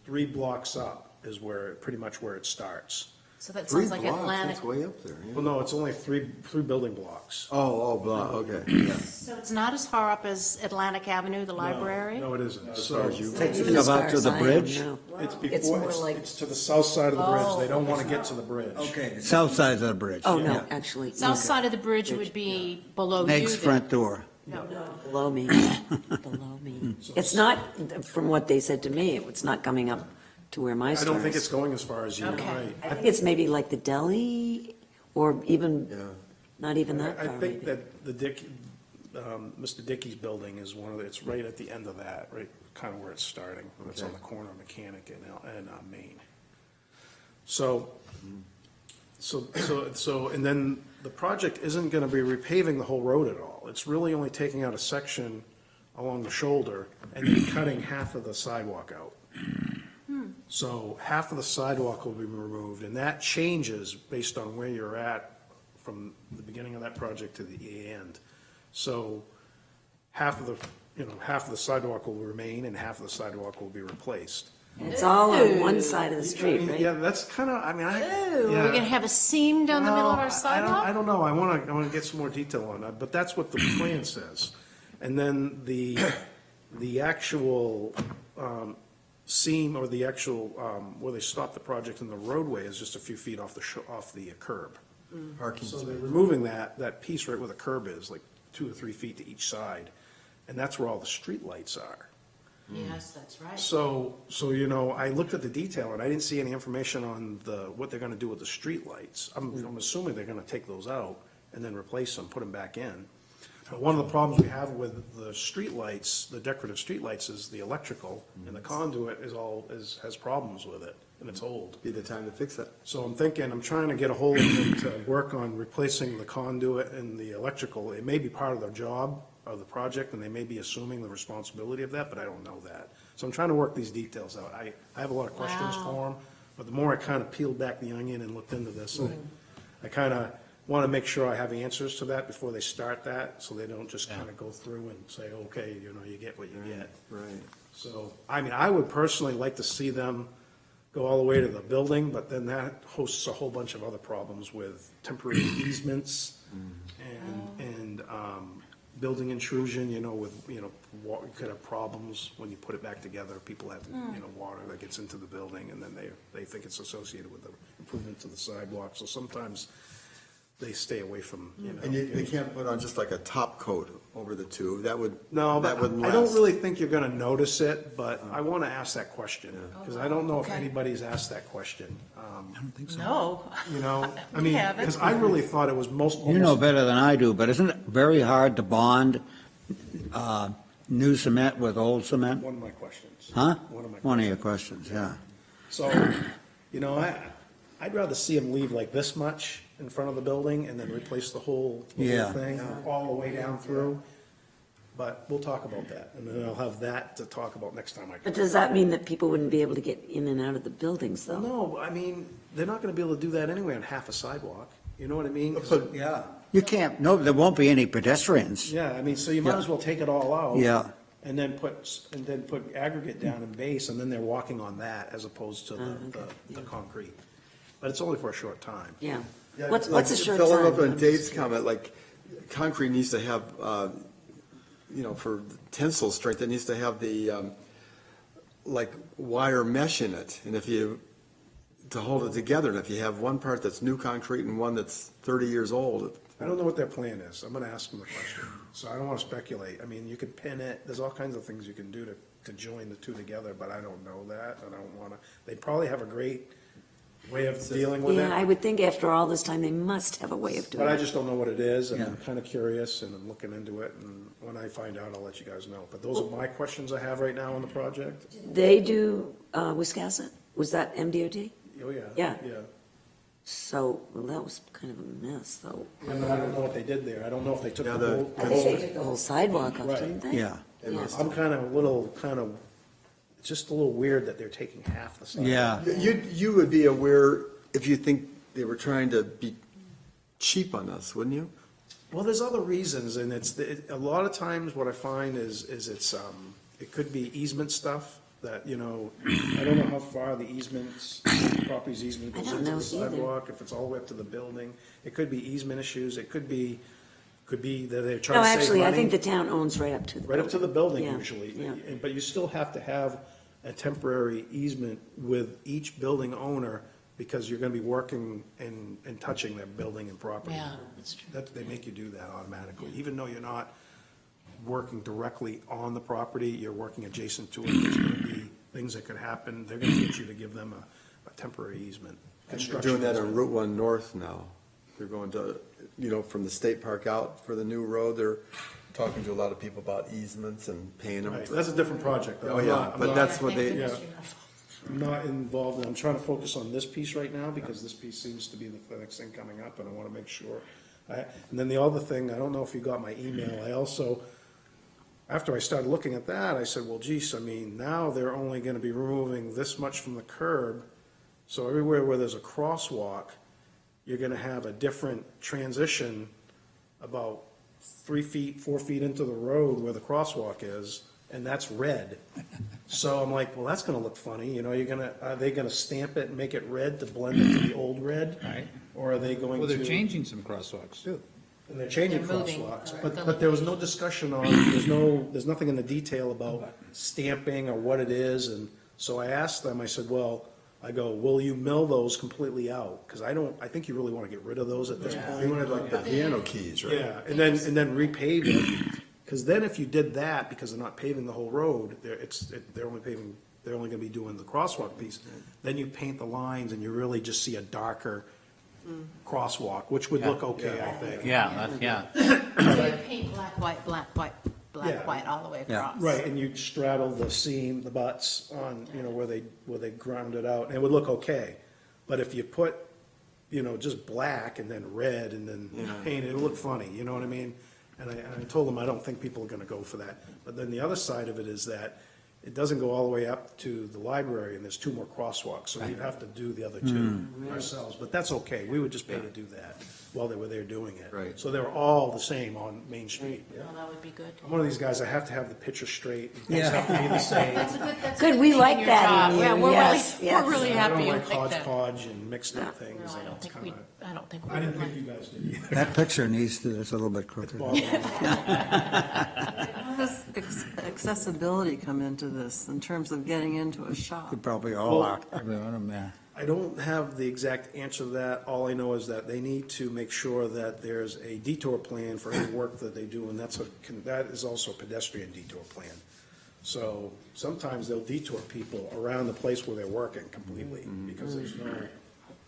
3 blocks up is pretty much where it starts. So that 3 sounds like blocks, Atlantic. that's way up there, yeah. Well, no, it's only three building blocks. Okay, yeah. So it's not as far up as Atlantic Avenue, the library? No, it isn't. As So far as you. Like, even How as about far to as the I am, bridge? no. it's It's before, more like, it's to the south side of the bridge. Oh, They don't want to get to the bridge. Okay, south side of the bridge. oh, no, yeah. actually. South side of the bridge would be below you. Meg's then. front door. No, Below me, below me. It's not, from what they said to me, it's not coming up to where my I store don't think is. it's going as far as you, Okay. right. I think it's maybe like the deli, or even, Yeah. not even that I far, think maybe. that Mr. Dickey's building is it's right at the end of that, right, kind of where it's starting. It's on Okay. the corner of Mechanic and Main. So, and then the project isn't going to be repaving the whole road at all. It's really only taking out a section along the shoulder and then cutting half of the sidewalk out. So half of the sidewalk will be removed, and that changes based on where you're at from the beginning of that project to the end. So half of the sidewalk will remain and half of the sidewalk will be replaced. And it's all on one side of the street, right? Yeah, that's kind of, I mean, Ooh, yeah. we're gonna have a seam down the middle of Well, our sidewalk? I don't know, I want to get some more detail on that, but that's what the plan says. And then the actual seam, or the actual, where they stop the project in the roadway is just a few feet off the curb. Parking So space. they're removing that piece right where the curb is, like 2 or 3 feet to each side, and that's where all the streetlights are. Yes, that's right. So, I looked at the detail and I didn't see any information on what they're gonna do with the streetlights. I'm assuming they're gonna take those out and then replace them, put them back in. But one of the problems we have with the streetlights, the decorative streetlights, is the electrical, and the conduit has problems with it, and it's old. Be the time to fix it. So I'm trying to get a hold of them to work on replacing the conduit and the electrical. It may be part of their job, of the project, and they may be assuming the responsibility of that, but I don't know that. So I'm trying to work these details out. I have a lot of questions Wow. for them, but the more I kind of peeled back the onion and looked into this, I kind of want to make sure I have answers to that before they start that, so they don't just kind of go through and say, okay, you get what you get. Right. So, I mean, I would personally like to see them go all the way to the building, but then that hosts a whole bunch of other problems with temporary easements and building intrusion, you could have problems when you put it back together. People have, water that gets into the building, and then they think it's associated with the improvement to the sidewalk. So sometimes they stay away from, And they can't put on just like a top coat over the two, that would. No, that but wouldn't I don't last. really think you're gonna notice it, but I wanna ask that question, because I don't know if Okay. anybody's asked that question. I don't think so. No. I mean, haven't. because I really thought it was You know better than I do, but isn't it very hard to bond new cement with old cement? One of my questions. Huh? One of my Your questions. questions, yeah. So, I'd rather see them leave like this much in front of the building and then replace the whole Yeah. thing, all the way down through. But we'll talk about that, and then I'll have that to talk about next time I come. But does that mean that people wouldn't be able to get in and out of the buildings, though? No, I mean, they're not gonna be able to do that anyway on half a sidewalk, you know what I mean? Yeah. You can't, no, there won't be any pedestrians. Yeah, I mean, so you might Yeah. as well take it all out. Yeah. And then put aggregate down in base, and then they're walking on that as opposed to the concrete. But it's only for a short time. Yeah. Yeah, What's like, a short Following up time? on Dave's comment, like, concrete needs to have, for tensile strength, it needs to have the, like, wire mesh in it. And to hold it together, and if you have one part that's new concrete and one that's 30 years old. I don't know what their plan is. I'm gonna ask them the question. So I don't wanna speculate. I mean, you could pin it, there's all kinds of things you can do to join the two together, but I don't know that. I don't wanna, they probably have a great way of dealing with Yeah, I it. would think after all this time, they must have a way of doing But I it. just don't know what it is, and I'm Yeah. kinda curious, and I'm looking into it, and when I find out, I'll let you guys know. But those are my questions I have right now on the project. They do Wiscasset? Was that MDOT? Oh, yeah. Yeah. Yeah. So, well, that was kind of a mess, though. I don't know what they did there. I don't know if they took Yeah, the the- whole. I think they took the whole sidewalk off, Right. didn't they? Yeah. I'm it's just a little weird that they're taking half the size. Yeah. You would be aware if you think they were trying to be cheap on us, wouldn't you? Well, there's other reasons, and a lot of times what I find is it could be easement stuff that, I don't know how far the property's easement I goes don't into know the either. sidewalk, if it's all the way up to the building. It could be easement issues, it could be that they're No, trying to save actually, I money. think the town owns right up to the Right up to the building Yeah, usually, yeah. but you still have to have a temporary easement with each building owner because you're gonna be working and touching their building and property. Yeah, that's true. They make you do that automatically, even though you're not working directly on the property, you're working adjacent to it, there's gonna be things that could happen, they're gonna get you to give them a temporary easement. They're construction doing that on easement. Route 1 North now. They're going to, from the state park out for the new road, they're talking to a lot of people about easements and paying them. Right, that's a different project. though. Oh, yeah, but that's what they, Yeah. I'm not involved, I'm trying to focus on this piece right now, because this piece seems to be the next thing coming up, and I want to make sure. And then the other thing, I don't know if you got my email, after I started looking at that, I said, well, geez, I mean, now they're only gonna be removing this much from the curb. So everywhere where there's a crosswalk, you're gonna have a different transition about 3 feet, 4 feet into the road where the crosswalk is, and that's red. So I'm like, well, that's gonna look funny, you know, are they gonna stamp it and make it red to blend it to the old red? Right. Or are they going Well, to? they're changing some crosswalks too. And they're changing They're moving, crosswalks, right. but there was no discussion on, there's nothing in the detail about stamping or what it is, and so I asked them, I said, well, I go, will you mill those completely out? Because I think you really want to get rid of those at this They point. wanted like the piano keys, right? Yeah, and then repave it, because then if you did that, because they're not paving the whole road, they're only gonna be doing the crosswalk piece, then you paint the lines and you really just see a darker crosswalk, which would look okay, I think. Yeah, yeah. So you paint black, white, Yeah. white all the way Yeah. across. Right, and you straddle the seam, the butts on, you know, where they ground it out, and it would look okay. But if you put, you know, just black and then red and then paint, it'll look funny, you know what I mean? And I told them I don't think people are gonna go for that. But then the other side of it is that it doesn't go all the way up to the library, and there's 2 more crosswalks, so we'd have to do the other 2 ourselves. But that's okay, we would just pay to do that while they were there doing it. Right. So they were all the same on Main Street. Well, that would be good. I'm one of these guys, I have to have the picture straight, things Yeah. have to be the same. That's a good Good, we thing like your that job. in you, Yeah, yes, we're yes. really I happy don't you like like that. hodgepodge and mixed up things. No, I and don't it's think we, kinda- I don't think we I didn't would think you like. guys did either. That picture needs to, it's a little bit crooked. How does accessibility come into this in terms of getting into a shop? You probably all are. Every one of them, yeah. I don't have the exact answer to that. All I know is that they need to make sure that there's a detour plan for any work that they do, and that is also a pedestrian detour plan. So sometimes they'll detour people around the place where they're working completely, because there's no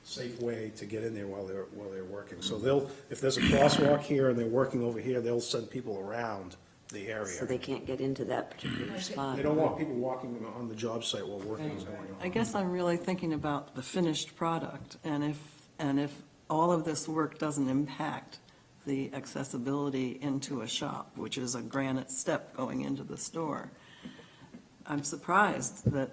safe way to get in there while they're working. So if there's a crosswalk here and they're working over here, they'll send people around the area. So they can't get into that particular spot. They don't want people walking on the job site while working is going on. I guess I'm really thinking about the finished product, and if all of this work doesn't impact the accessibility into a shop, which is a granite step going into the store, I'm surprised that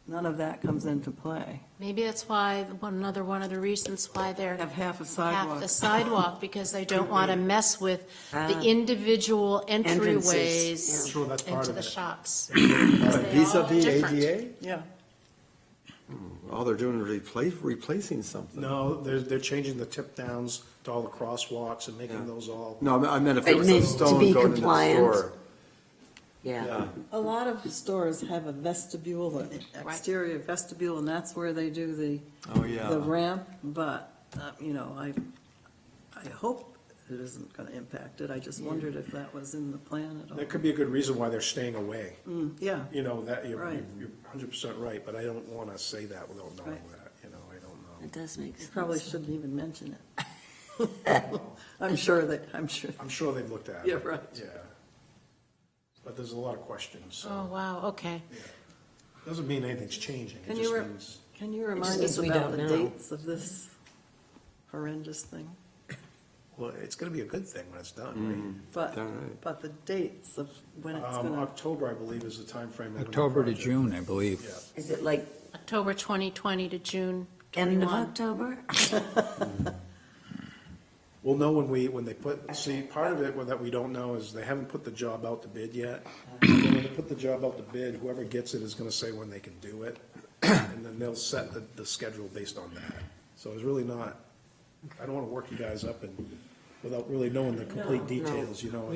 none of that comes into play. Maybe that's why, another one of the reasons why they're Have half a half sidewalk. the sidewalk, because they don't want to mess with the Ah. individual Entrances, entryways yeah. Sure, that's part into of the it. shops. Vis-à-vis different. ADA, Yeah. all they're doing is replacing something. No, they're changing the tip downs to all the crosswalks and making those all. No, I meant if Right, it was a to stone be going into the compliant. store. Yeah. A lot of stores have a vestibule, an exterior vestibule, and that's where they do Oh, yeah. the ramp, but, you know, I hope it isn't going to impact it. I just wondered if that was in the plan at all. That could be a good reason why they're staying away. Yeah, You know, that, you're Right. 100% right, but I don't want to say that without knowing Right. that, you know, I don't know. It does make you sense. probably shouldn't even mention it. I'm sure. I'm sure they've looked at it. Yeah, right. Yeah. But there's a lot of questions, so. Oh, wow, okay. Doesn't mean anything's changing, it Can just you, means. can you just remind means us we about don't the know. dates of this horrendous thing? Well, it's going to be a good thing when it's done, But, Darn right. but the dates of when it's right? going to, October, I believe, is the timeframe. of the October to project. June, I believe. Yeah. Is it like October 2020 to June end of 21. October? We'll know when they put, see, part of it that we don't know is they haven't put the job out to bid yet. And when they put the job out to bid, whoever gets it is gonna say when they can do it, and then they'll set the schedule based on that. So it's really not, I don't wanna work you guys up and, without really knowing the complete details, you know.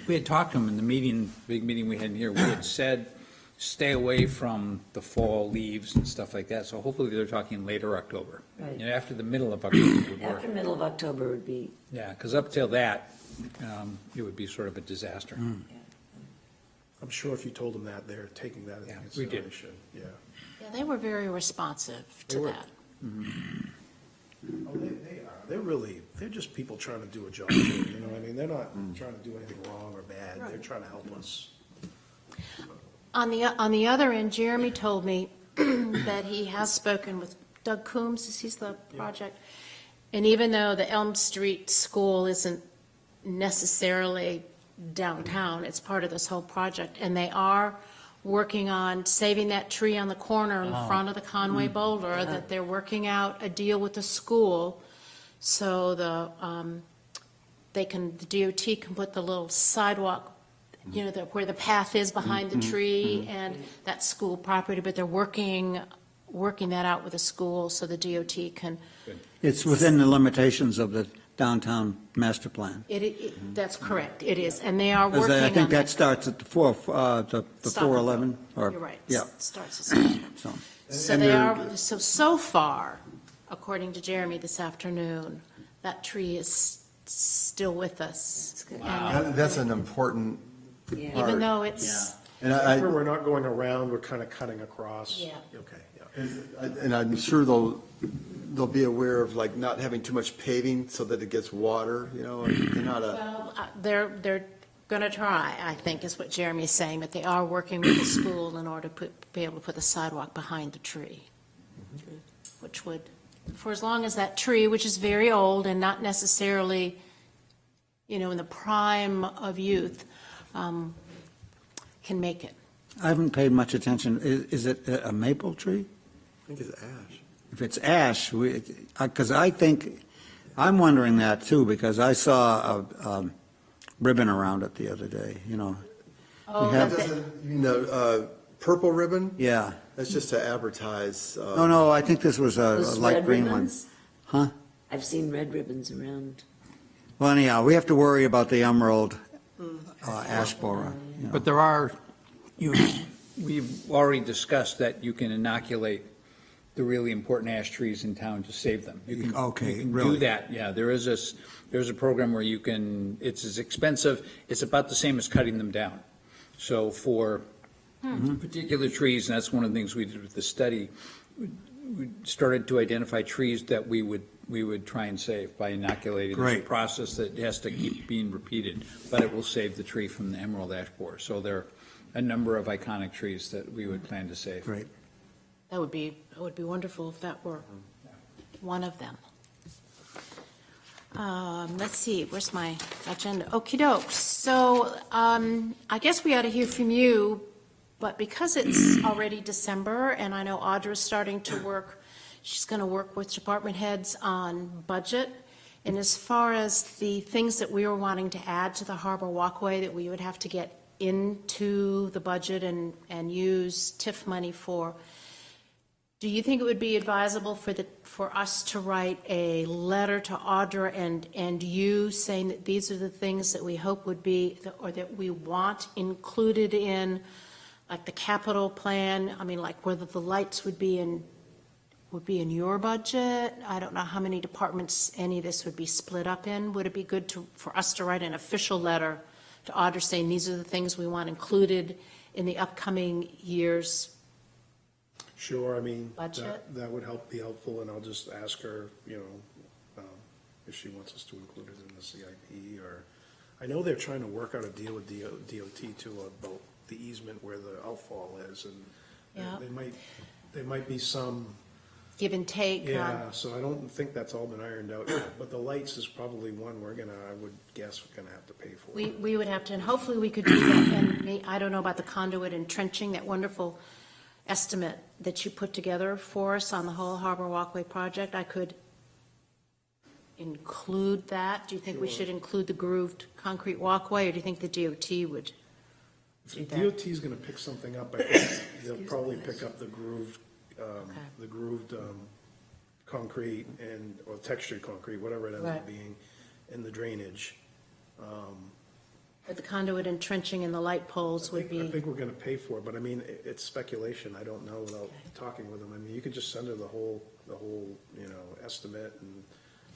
We had talked to them in the meeting, big meeting we had in here, we had said, stay away from the fall leaves and stuff like that, so hopefully they're talking later October. Right. You know, after the middle of October would work. After middle of October would be, Yeah, because up till that, it would be sort of a disaster. I'm sure if you told them that, they're taking that into Yeah, we did. consideration, yeah. Yeah, they were very responsive They to were. that. Oh, they are, they're just people trying to do a job, you know what I mean? They're not trying to do anything wrong or bad, they're trying to help us. On the other end, Jeremy told me that he has spoken with Doug Coombs, he's the project. And even though the Elm Street School isn't necessarily downtown. It's part of this whole project. And they are working on saving that tree on the corner in front of the Conway Boulder, that they're working out a deal with the school. So the DOT can put the little sidewalk, where the path is behind the tree and that school property, but they're working that out with the school so the DOT can, It's within the limitations of the downtown master plan. that's correct, it is, and they are 'Cause working on I think that that. starts at the 411, or, You're right, yeah, starts the same. so. So they are, so far, according to Jeremy this afternoon, that tree is still with us. And That's an important Yeah. part. even though it's, And I, Remember, we're not going around, we're kind of cutting across. Yeah. Okay, yeah. and I'm sure they'll be aware of like not having too much paving so that it gets water, they're not a, well, they're going to try, I think, is what Jeremy is saying, but they are working with the school in order to be able to put the sidewalk behind the tree, which would, for as long as that tree, which is very old and not necessarily, in the prime of youth, can make it. I haven't paid much attention. Is it a maple tree? I think it's ash. If it's ash, because I think, I'm wondering that too, because I saw a ribbon around it the other day, Oh, have- that- You mean the purple ribbon? Yeah. That's just to advertise. No, I think this was a Those light red green one. ribbons? Huh? I've seen red ribbons around. Well, anyhow, we have to worry about the emerald ash borer. But there are, we've already discussed that you can inoculate the really important ash trees in town to save them. You can Okay, you can really? do that, yeah. There's a program where you can, it's as expensive, it's about the same as cutting them down. So for particular trees, and that's one of the things we did with the study, we started to identify trees that we would try and save by inoculating. There's a Great. process that has to keep being repeated, but it will save the tree from the emerald ash borer. So there are a number of iconic trees that we would plan to save. Great. That would be wonderful if that were one of them. Let's see, where's my agenda? Okey doke. So I guess we ought to hear from you, but because it's already December, and I know Audra's starting to work, she's going to work with department heads on budget. And as far as the things that we were wanting to add to the Harbor Walkway that we would have to get into the budget and use TIF money for, do you think it would be advisable for us to write a letter to Audra and you saying that these are the things that we hope would be, or that we want included in, like the capital plan? I mean, like whether the lights would be in your budget? I don't know how many departments any of this would be split up in. Would it be good for us to write an official letter to Audra saying these are the things we want included in the upcoming year's? Sure, I mean, Budget? that would be helpful, and I'll just ask her, if she wants us to include it in the CIP, or, I know they're trying to work out a deal with DOT too about the easement where the outfall is, and Yeah. there might be some, Give and take? yeah, so I don't think that's all been ironed out yet, but the lights is probably one I would guess we're gonna have to pay for. We would have to, and hopefully we could do that, and I don't know about the conduit and trenching, that wonderful estimate that you put together for us on the whole Harbor Walkway project. I could include that. Do you think we should include the grooved concrete walkway, or do you think the DOT would do If that? DOT is gonna pick something up, I think they'll probably pick up the grooved, concrete or textured concrete, whatever it ends Right. up being, and the drainage. But the conduit and trenching and the light poles would I be, think we're gonna pay for it, but I mean, it's speculation, I don't know without talking with them. I mean, you could just send her the whole, estimate and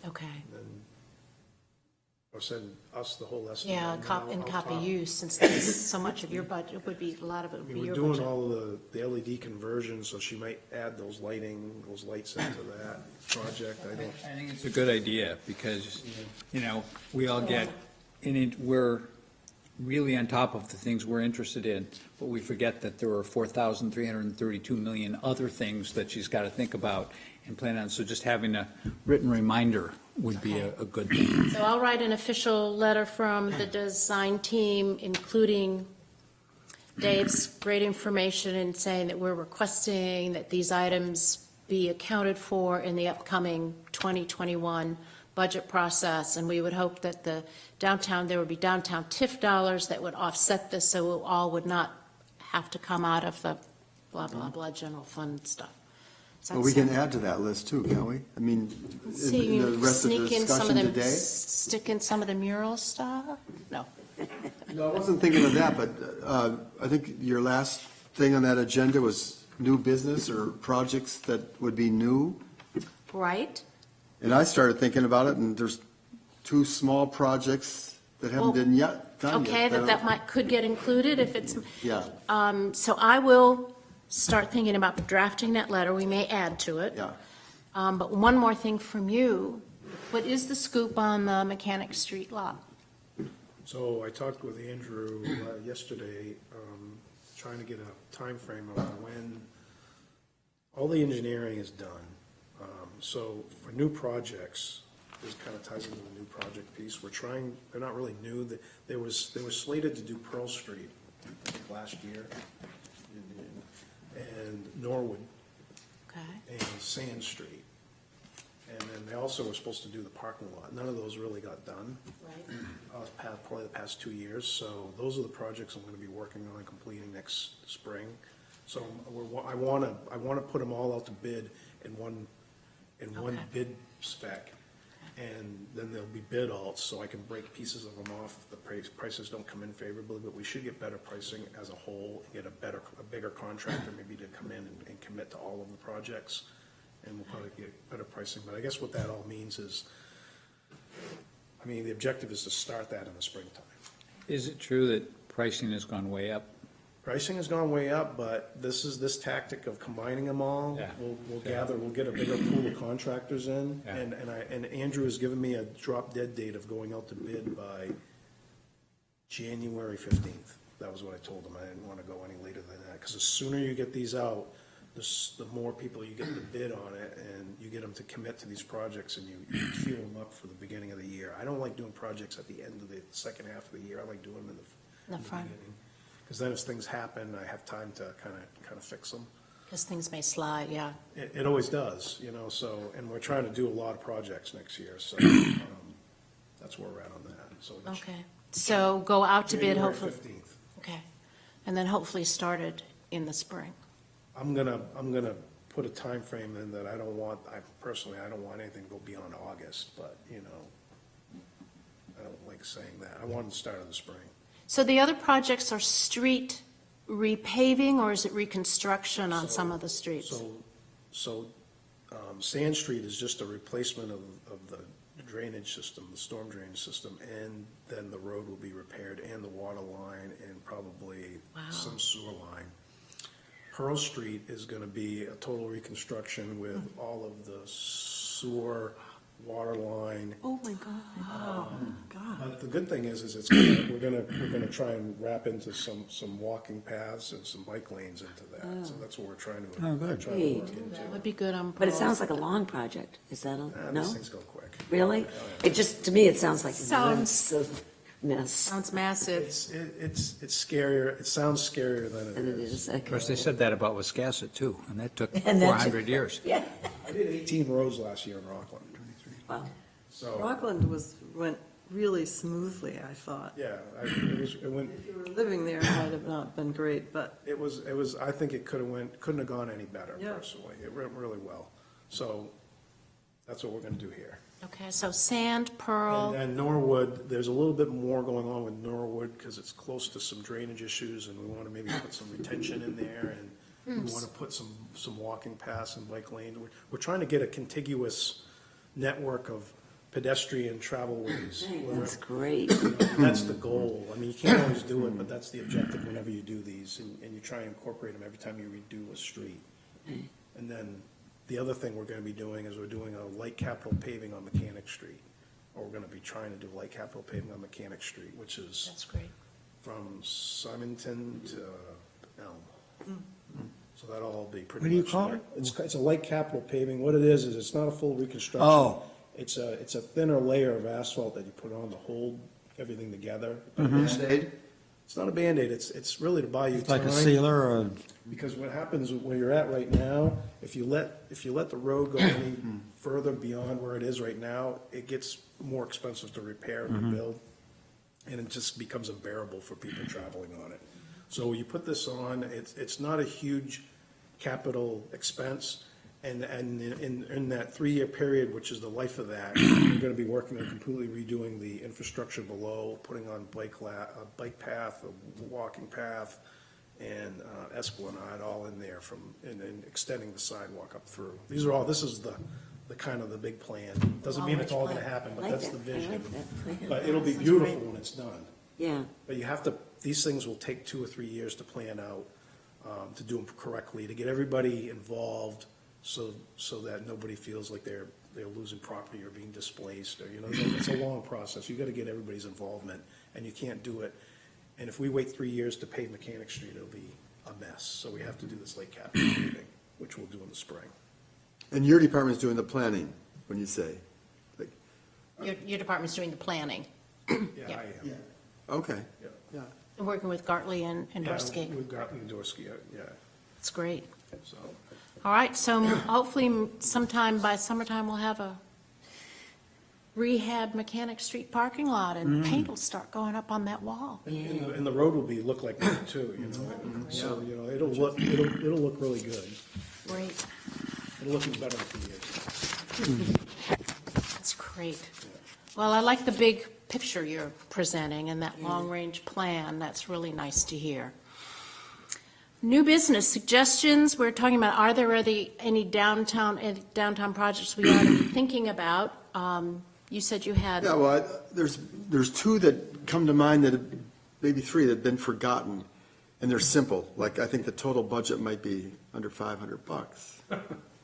okay. then, or send us the whole estimate. Yeah, and then and I'll copy talk. you, since that's so much of your budget, would be, a lot of it I would mean, be we're your doing budget. all of the LED conversions, so she might add those lights into that project, I don't. I think it's a good idea, because, we all get, we're really on top of the things we're interested in, but we forget that there are 4,332 million other things that she's got to think about and plan on. So just having a written reminder would be a good thing. So I'll write an official letter from the design team, including Dave's great information and saying that we're requesting that these items be accounted for in the upcoming 2021 budget process, and we would hope that there would be downtown TIF dollars that would offset this, so it all would not have to come out of the blah, blah, blah general fund stuff. Does that Well, we can sound- add to that list too, can't we? I mean, See, in the you rest of the sneak in some of discussion them, today? stick in some of the mural stuff? No. No, I wasn't thinking of that, but I think your last thing on that agenda was new business or projects that would be new. Right? And I started thinking about it, and there's two small projects that haven't Well, been done yet. Okay, could get included if it's, Yeah, so I will start thinking about drafting that letter. We may add to it. yeah. But one more thing from you. What is the scoop on the Mechanic Street lot? So I talked with Andrew yesterday, trying to get a time frame on when all the engineering is done. So for new projects, this kind of ties into the new project piece. We're trying, they're not really new, they were slated to do Pearl Street last year, and Norwood, Okay. and Sand Street. And then they also were supposed to do the parking lot. None of those really got done. Right. Probably the past 2 years. So those are the projects I'm going to be working on completing next spring. So I want to put them all out to bid in one Okay. bid spec. And then there'll be bid alts, so I can break pieces of them off if the prices don't come in favorably. But we should get better pricing as a whole, and get a bigger contractor maybe to come in and commit to all of the projects. And we'll probably get better pricing. But I guess what that all means is, I mean, the objective is to start that in the springtime. Is it true that pricing has gone way up? Pricing has gone way up, but this tactic of combining them all, Yeah. we'll get a bigger pool of contractors in. Yeah. And Andrew has given me a drop dead date of going out to bid by January 15th. That was what I told him. I didn't want to go any later than that, because the sooner you get these out, the more people you get to bid on it, and you get them to commit to these projects, and you fuel them up for the beginning of the year. I don't like doing projects at the end of the second half of the year. I like doing them in the front. beginning. Because then as things happen, I have time to kind of fix them. Because things may slide, yeah. It always does, so, and we're trying to do a lot of projects next year, so that's where we're at on that. So it's Okay. So go out to bid, January hopefully. 15th. Okay. And then hopefully started in the spring. I'm gonna put a time frame in that I don't want anything to go beyond August, but, I don't like saying that. I want to start in the spring. So the other projects are street repaving, or is it reconstruction on some of the streets? So Sand Street is just a replacement of the drainage system, the storm drainage system, and then the road will be repaired, and the water line, and probably Wow. some sewer line. Pearl Street is going to be a total reconstruction with all of the sewer, water line. Oh, my God. God. But the good thing is we're gonna try and wrap into some walking paths and some bike lanes into that. So that's what we're trying to. Oh, good. trying to work Great. into. That would be good on. But it Pearl. sounds like a long project. Is that no? These things go quick. Really? It just, to me, it sounds like Sounds- months of mess. Sounds massive. It's scarier. It sounds scarier than And it it is. is, Of course, okay. they said that about Wiscasset too, and that took And that 400 years. Yeah, I did 18 roads last year in Rockland. wow. So, Rockland went really smoothly, I thought. yeah, it went, If you were living there, it might have not been great, but it was, I think it couldn't have gone any better Yeah. personally. It went really well. So that's what we're gonna do here. Okay, so Sand, Pearl, And Norwood, there's a little bit more going on with Norwood because it's close to some drainage issues, and we want to maybe put some retention in there, and we want to put some walking paths and bike lanes. We're trying to get a contiguous network of pedestrian travelways. That's great. That's the goal. I mean, you can't always do it, but that's the objective whenever you do these, and you try and incorporate them every time you redo a street. And then the other thing we're going to be doing is we're doing a light capital paving on Mechanic Street. Or we're going to be trying to do light capital paving on Mechanic Street, which is that's great. from Simonton to Elm. So that'll all be pretty What do you much call there. it? It's a light capital paving. What it is it's not a full reconstruction. Oh. It's a thinner layer of asphalt that you put on to hold everything together. Band-Aid? It's not a Band-Aid, it's really to buy you It's like a time. sealer or? Because what happens where you're at right now, if you let the road go any further beyond where it is right now, it gets more expensive to repair and rebuild, and it just becomes unbearable for people traveling on it. So you put this on, it's not a huge capital expense, and in that 3-year period, which is the life of that, we're gonna be working on completely redoing the infrastructure below, putting on a bike path, a walking path, and Esplanade all in there and extending the sidewalk up through. This is the kind of the big plan. Doesn't mean it's all gonna happen, but I like that's the that. I vision. like that plan. But it'll be Sounds beautiful great. when it's done. Yeah, But you have to, these things will take 2 or 3 years to plan out, to do them correctly, to get everybody involved so that nobody feels like they're losing property or being displaced, or, it's a long process. You gotta get everybody's involvement, and you can't do it. And if we wait 3 years to pave Mechanic Street, it'll be a mess. So we have to do this late capital paving, which we'll do in the spring. And your department's doing the planning, when you say, like, Your department's doing the planning, Yeah, Yeah. I am. okay, Yeah. yeah. and working with Gartley and Yeah, Dorsey. we've got Dorsey, yeah, It's great. so. All right, so hopefully sometime by summertime, we'll have a rehab Mechanic Street parking lot, and paint will start going up on that wall. And the road will look like that too, so, it'll look really good. Great, It'll look even better in 2 years. that's great. Well, I like the big picture you're presenting and that long-range plan. That's really nice to hear. New business suggestions, we're talking about, are there any downtown projects we ought to be thinking about? You said you had. Yeah, well, there's 2 that come to mind maybe 3 that have been forgotten, and they're simple. Like, I think the total budget might be under $500.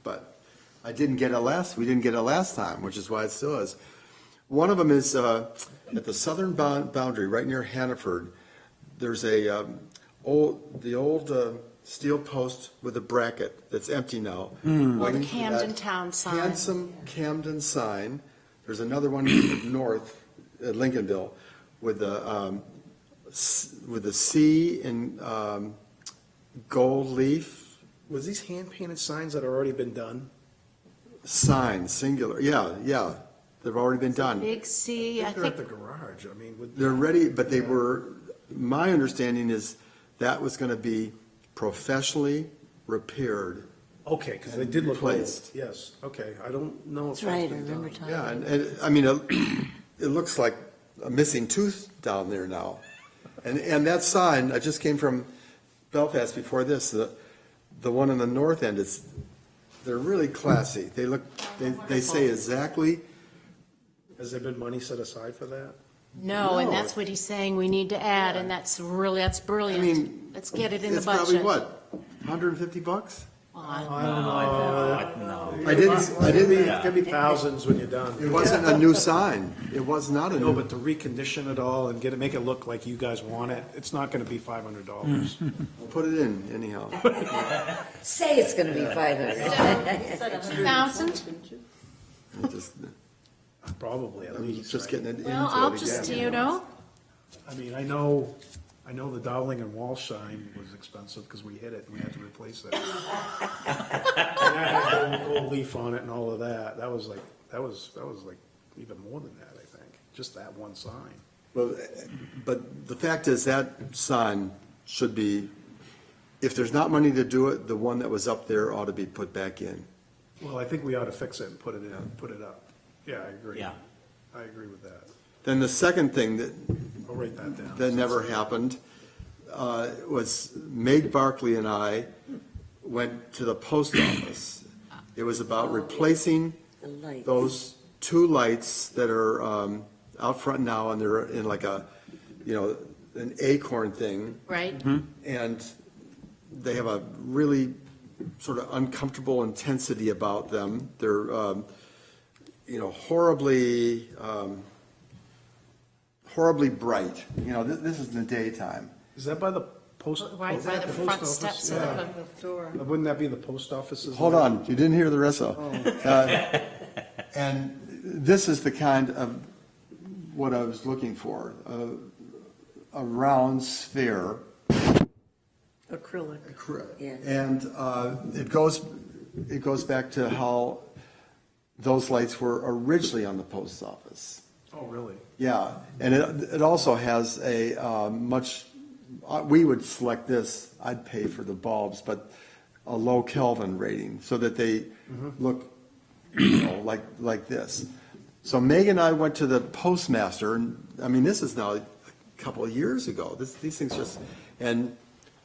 But we didn't get it last time, which is why it still is. One of them is at the southern boundary, right near Hannaford. There's the old steel post with a bracket that's empty now. Oh, waiting the for Camden that Town sign. Handsome Camden sign. There's another one north at Lincolnville with the C in gold leaf Was these hand-painted signs that have already been done? sign, singular. Yeah, they've already been done. Big C, I They're at think, the garage, I mean, They're ready, but my understanding is that was going to be professionally repaired. okay, because they did look old. Replaced. Yes, okay, I don't know if that's that's right, I been remember done. talking. Yeah, and I mean, it looks like a missing tooth down there now. And that sign, I just came from Belfast before this, the one on the north end they're really classy. They say exactly, Has there been money set aside for that? no, and No. that's what he's saying we need to add, and that's I brilliant. mean, Let's get it in the it's probably budget. what, $150? Well, I didn't, It's gonna be thousands when you're done. it wasn't a new sign. It was not a No, new. but to recondition it all and make it look like you guys want it, it's not gonna be $500. Put it in anyhow. Say it's gonna be 500. 1,000? It just- Probably at I'm least. just right? getting it into it Well, I'll just, again. I mean, I know the Dowling and Walsh sign was expensive because we hit it and we had to replace it. And that had gold leaf on it and all of that. That was like even more than that, I think, just that one sign. Well, but the fact is that sign should be, if there's not money to do it, the one that was up there ought to be put back in. Well, I think we ought to fix it and put it up. Yeah, I agree. Yeah. I agree with that. Then the second thing I'll write that down. that never happened was Meg Barkley and I went to the post office. It was about replacing The lights. those 2 lights that are out front now, and they're in like an acorn thing. Right? And they have a really sort of uncomfortable intensity about them. They're, horribly bright. You know, this is in the daytime. Is that by the post? Right is by that the post front office? steps of Yeah. the. Wouldn't that be the post office's? Hold on, you didn't hear the rest of it. And this is the kind of what I was looking for, a round sphere. Acrylic. Yeah. And it goes back to how those lights were originally on the post office. Oh, really? Yeah, and it also has a much, we would select this, I'd pay for the bulbs, but a low Kelvin rating, so that they look, like this. So Meg and I went to the postmaster, and, I mean, this is now a couple of years ago, these things just, and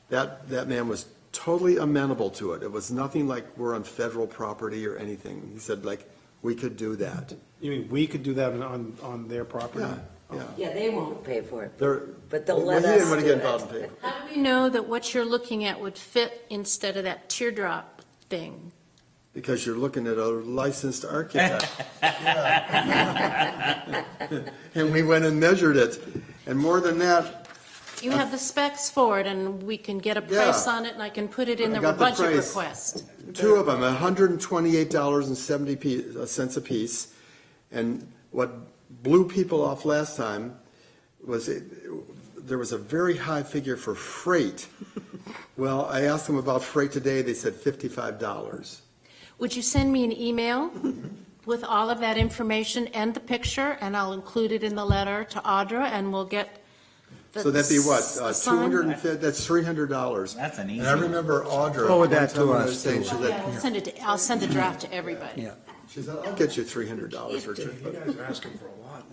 that man was totally amenable to it. It was nothing like we're on federal property or anything. He said, like, we could do that. You mean we could do that on their property? Yeah. Yeah, they won't pay for it, They're- but they'll well, let he didn't us want to do get involved in it. paper. How do we know that what you're looking at would fit instead of that teardrop thing? Because you're looking at a licensed architect. And we went and measured it, and more than that, You have the specs for it, and we can get a price Yeah. on it, and I can put it in I the got the budget price. request. two of them, $128.70 a piece. And what blew people off last time was there was a very high figure for freight. Well, I asked them about freight today, they said $55. Would you send me an email with all of that information and the picture, and I'll include it in the letter to Audra, and we'll get the. So that'd be what, the sign? 250, that's $300. That's an And I easy- remember Audra. Forward one that time to when I us, was saying, too. she said, I'll send the draft to everybody. Yeah. she said, I'll get you $300 or two. You guys are asking for a lot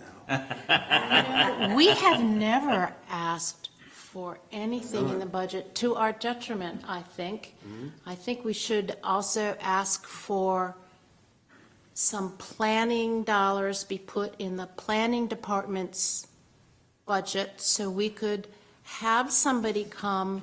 now. We have never asked for anything in the budget to our detriment, I think. I think we should also ask for some planning dollars be put in the planning department's budget so we could have somebody come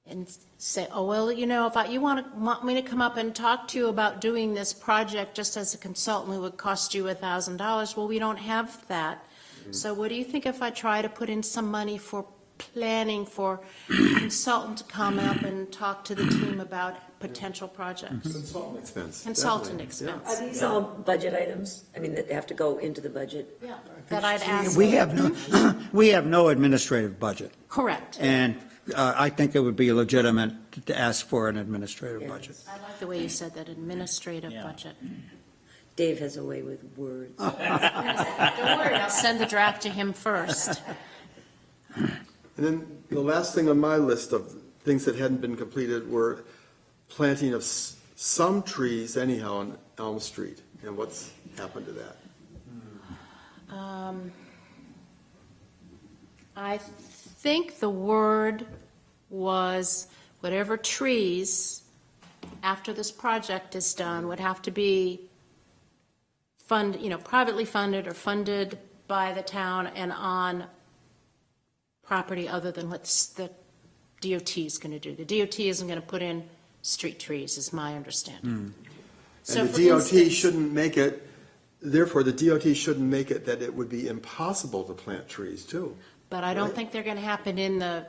and say, oh, well, you know, if you want me to come up and talk to you about doing this project just as a consultant, it would cost you $1,000. Well, we don't have that. So what do you think if I try to put in some money for planning for a consultant to come up and talk to the team about potential projects? Consultant expense. Consultant definitely, yeah. expense. Are these all budget items? I mean, that have to go into the budget? Yeah, that I'd ask. We have no administrative budget, Correct. and I think it would be legitimate to ask for an administrative Yes. budget. I like the way you said that, administrative Yeah. budget. Dave has a way with words. Don't worry, I'll send the draft to him first. And then the last thing on my list of things that hadn't been completed were planting of some trees anyhow on Elm Street, and what's happened to that? I think the word was whatever trees, after this project is done, would have to be privately funded or funded by the town and on property other than what the DOT is going to do. The DOT isn't going to put in street trees, is my understanding. So And for the DOT instance- shouldn't make it, therefore, the DOT shouldn't make it that it would be impossible to plant trees, too. But I don't Right. think they're going to happen in the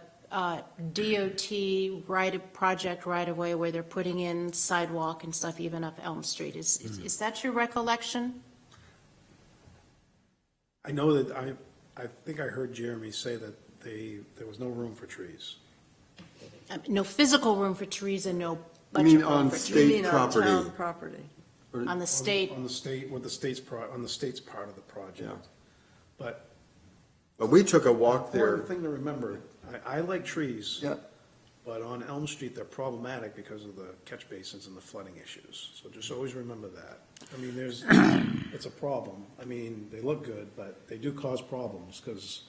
DOT project right away where they're putting in sidewalk and stuff even up Elm Street. Is that your recollection? I know that, I think I heard Jeremy say that there was no room for trees. No physical room for trees and no You budget mean room on for trees. state property? property. On the state, On the state, with the state's, on the state's part of the project. But But we took a walk there. important thing to remember, I like trees. Yeah. But on Elm Street, they're problematic because of the catch basins and the flooding issues. So just always remember that. I mean, it's a problem. I mean, they look good, but they do cause problems because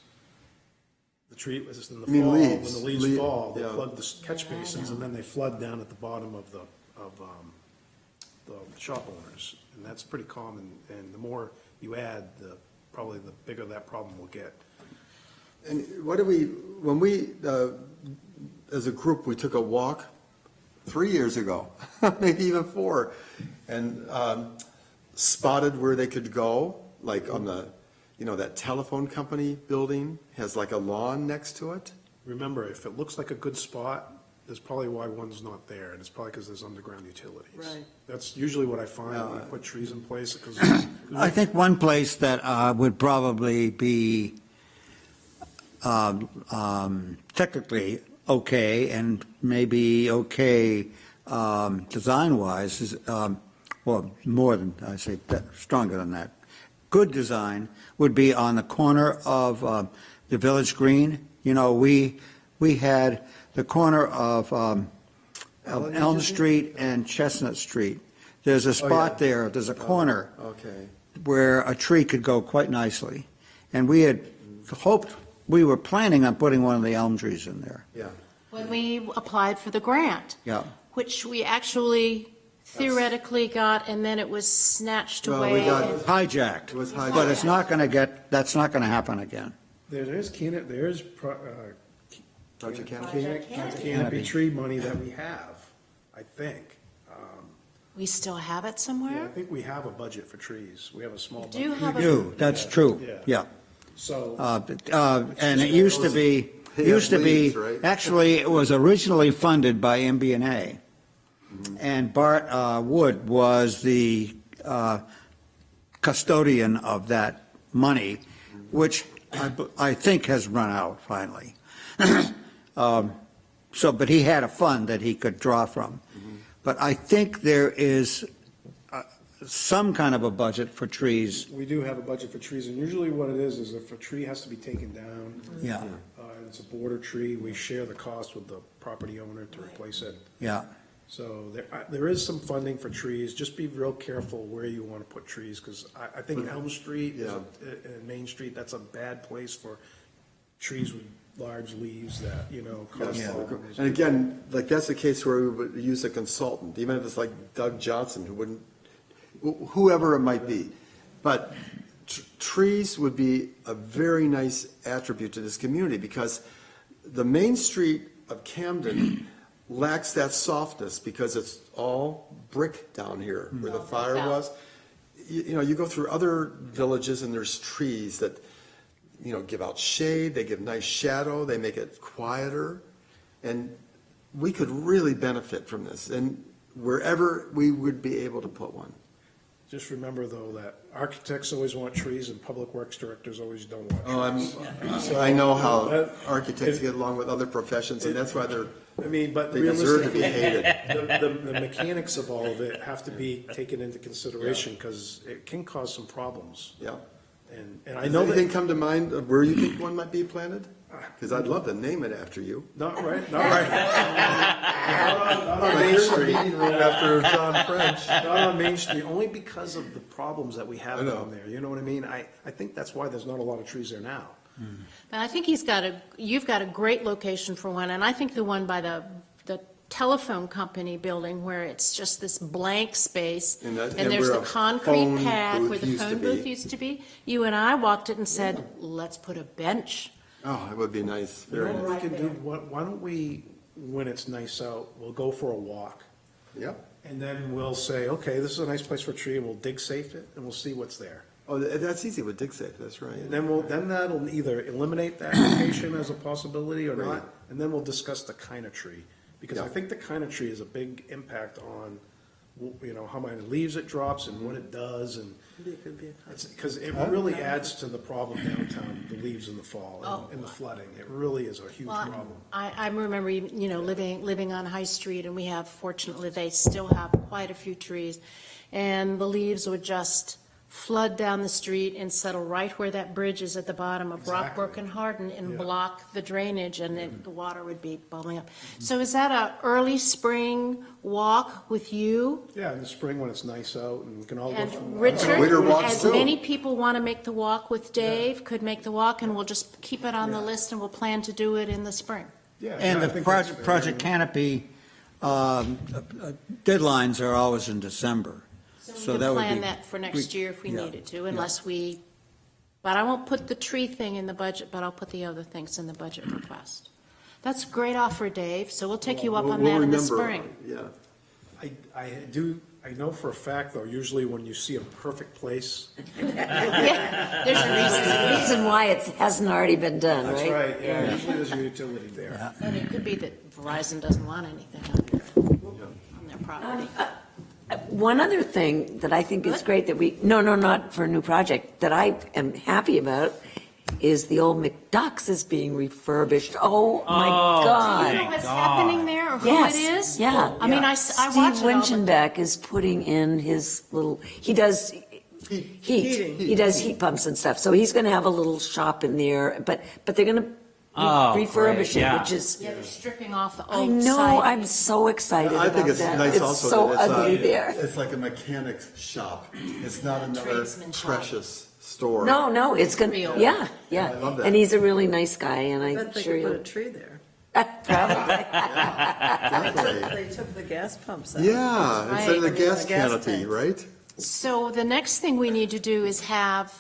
the tree, was in the I mean, fall, leaves. when the leaves Le- fall, they yeah. plug the catch basins and then they flood down at the bottom of the shop owners. And that's pretty common. And the more you add, probably the bigger that problem will get. And when we, as a group, we took a walk 3 years ago, maybe even 4, and spotted where they could go, like on the, that telephone company building has like a lawn next to it. Remember, if it looks like a good spot, there's probably why one's not there, and it's probably because there's underground utilities. Right. That's usually what I find when you put trees in place, because. I think one place that would probably be technically okay and maybe okay design-wise is, well, more than, I say, stronger than that. Good design would be on the corner of the Village Green. We had the corner of Elm Street and Chestnut Street. There's a spot there, there's a corner Okay. where a tree could go quite nicely. And we had hoped, we were planning on putting one of the elm trees in there. Yeah. When we applied for the grant, Yeah. which we actually theoretically got, and then it was snatched Well, we away. got- and- Hijacked. It was hijacked. But it's not going to that's not going to happen again. There's Project Canopy? canopy tree money that we have, I think. We still have it Yeah, I somewhere? think we have a budget for trees. We have a small We budget. do have We a, do, that's Yeah, true, yeah. yeah. So, And it used to be, leaves, right? actually, it was originally funded by MBNA. And Bart Wood was the custodian of that money, which I think has run out finally. But he had a fund that he could draw from. But I think there is some kind of a budget for trees. we do have a budget for trees, and usually what it is if a tree has to be taken down, Yeah, and it's a border tree, we share the cost with the property owner to replace it. yeah. So there is some funding for trees. Just be real careful where you want to put trees, because I think Elm Street and Main Street, that's a bad place for trees with large leaves that, cause Yeah. problems. And again, like, that's a case where we would use a consultant, even if it's like Doug Johnson, whoever it might be. But trees would be a very nice attribute to this community, because the Main Street of Camden lacks that softness, because it's all brick down here where the fire was. You go through other villages and there's trees that, give out shade, they give nice shadow, they make it quieter. And we could really benefit from this, and wherever we would be able to put one. Just remember, though, that architects always want trees and public works directors always don't want trees. I know how That- architects get along with other professions, and that's why But they deserve to be realistically, hated. the mechanics of all of it have to be taken into consideration, because it can cause some problems. Yeah. And I Does know anything that, come to mind of where you think one might be planted? Because I'd love to name it after you. not right. Not on Main Street. After John French. Not on Main Street, only because of the problems that we have I know. down there, you know what I mean? I think that's why there's not a lot of trees there now. and I think you've got a great location for one, and I think the one by the telephone company building where it's just this blank space, And that- and and there's where the a concrete phone pad booth where the used to phone be. booth used to be. You and I walked it and said, let's put a bench. Oh, it would be nice, You know very what nice. we can do? Why don't we, when it's nice out, we'll go for a walk, Yep. and then we'll say, okay, this is a nice place for a tree, and we'll dig safe it, and we'll see what's there. Oh, that's easy with DigSafe, that's right. And then that'll either eliminate that location as a possibility or Right. not, and then we'll discuss the kind of tree. Because I Yeah. think the kind of tree is a big impact on, how many leaves it drops and what it does, and because it really adds to the problem downtown, the leaves in the fall and the flooding. It really is a huge Well, problem. I remember, living on High Street, and we have, fortunately, they still have quite a few trees, and the leaves would just flood down the street and settle right where that bridge is at the bottom of Exactly. Rockbrook and Hardin and Yeah. block the drainage, and then the water would be bubbling up. So is that a early spring walk with you? Yeah, in the spring when it's nice out and we can all go. And Richard, Winter walks as too. many people want to make the walk with Dave, could make the walk, and we'll just keep it on the list, and we'll plan to do it in the spring. Yeah, And I the think that's fair. Project Canopy deadlines are always in December. So we that can would plan be- that for next year if we yeah, needed to, unless but I won't put the tree thing in the budget, but I'll put the other things in the budget request. That's a great offer, Dave, so we'll take you up on We'll that in the remember, spring. Yeah. I I know for a fact, though, usually when you see a perfect place, Yeah, there's a There's reason. a reason why it hasn't already been done, right? that's right, yeah, usually there's a utility there. And it could be that Verizon doesn't want anything on their property. One other thing that I think is great that we, no, not for a new project, that I am happy about is the old McDuck's is being refurbished. Oh, my Oh, Do God. you know what's happening there, or who it Yes, is? yeah. I mean, I watch Steve it all the Winchenbeck is putting in his little, he does heat. He does heat pumps and stuff. So he's going to have a little shop in there, but they're going to Oh, refurbish great, it, yeah. which is, Yeah, they're stripping off the I old know, siding. I'm so excited I about think it's that. nice It's also so that ugly there. it's like a mechanic's shop. It's not another Tradesman shop. precious store. No, it's going to, Real. yeah. I love that. And he's a really nice guy, and I'm Bet they sure could put a he'll. tree there. Probably. Exactly. They took the gas pumps out. Yeah, instead of the Right. gas The gas canopy, tanks. right? So the next thing we need to do is have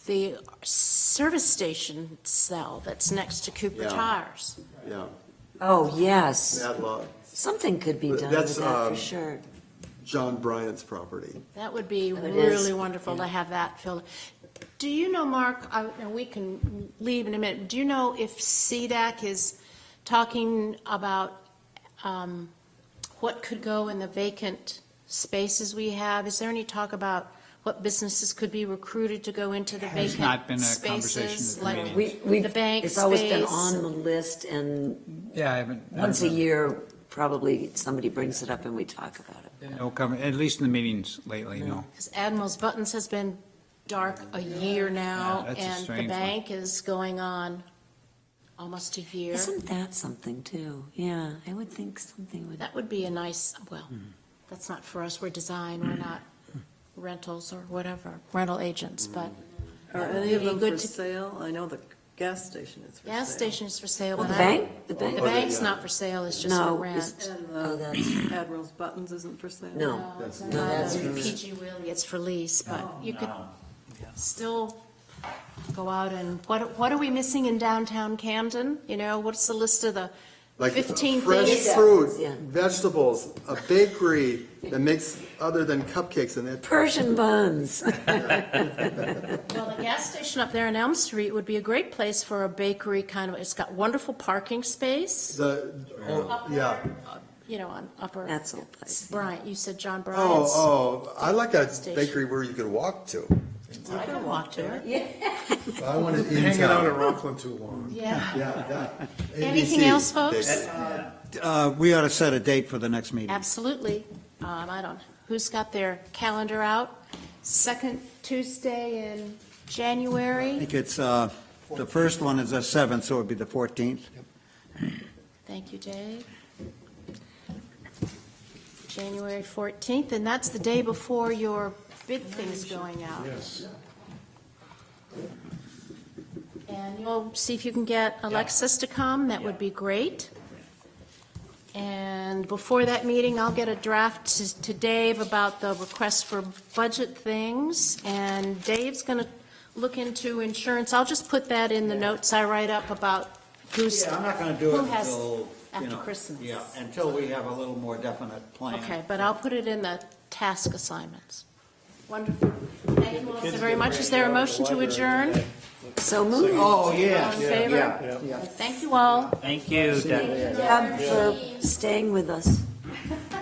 the service station cell that's next to Cooper Yeah. Tires. Yeah. Oh, yes. That lot, Something could be done That's, with that for um, sure. John Bryant's property. That would be It is. really wonderful to have that filled. Do you know, Mark, and we can leave in a minute, do you know if CDAC is talking about what could go in the vacant spaces we have? Is there any talk about what businesses could be recruited to go into the Has vacant not been a conversation spaces? at the Like meeting. We've, the bank it's always been space. on the list, and Yeah, I haven't. once a year, probably somebody brings it up and we talk about it. No comment, at least in the meetings lately, no. Because Admiral's Buttons has been dark a year now, Yeah, that's a and the strange one. bank is going on almost a year. Isn't that something too? Yeah, I would think something would. That would be a nice, well, that's not for us, we're design, we're not rentals or whatever, rental agents, but Are That would any of be them good for to- sale? I know the gas station is for sale. gas station is for sale. Well, but the I- bank, the The bank. bank's not for sale, it's just for No, rent. it's- And Oh, the that's, Admiral's Buttons isn't for sale? no. No, it's No, not that's a for- PG Willie, it's for lease, but you could No. still go out and, what are we missing in downtown Camden? You know, what's the list of the Like 15 fresh things? fruit, Yeah. vegetables, a bakery that makes other than cupcakes and that. Persian buns. Well, the gas station up there on Elm Street would be a great place for a bakery kind of, it's got wonderful parking space, The, oh, yeah. you know, on upper. That's old place. Bryant, you said John Bryant's. I like a Station. bakery where you can walk to. I could walk to it. I want it in Hanging out in town. Rockland too long. Yeah. Yeah. Anything ABC else, folks? bakery. We ought to set a date for the next meeting. Absolutely. I don't, who's got their calendar out? Second Tuesday in I January? think it's, the first one is the 7th, so it would be the 14th. Thank you, Dave. January 14th, and that's the day before your bid thing's going out. Yes. And you'll see if you can get Alexis to come, that would be great. And before that meeting, I'll get a draft to Dave about the request for budget things, and Dave's going to look into insurance. I'll just put that in the notes I write up about who's. Yeah, I'm not going to do it who has- until, you after know, Christmas. Yeah, until we have a little more definite plan. Okay, but I'll put it in the task assignments. Wonderful. Thank you all so very much. Is there a motion to adjourn? So moved. Oh, yeah. All in favor? Thank you all. Thank you, Deb. Deb, for staying with us.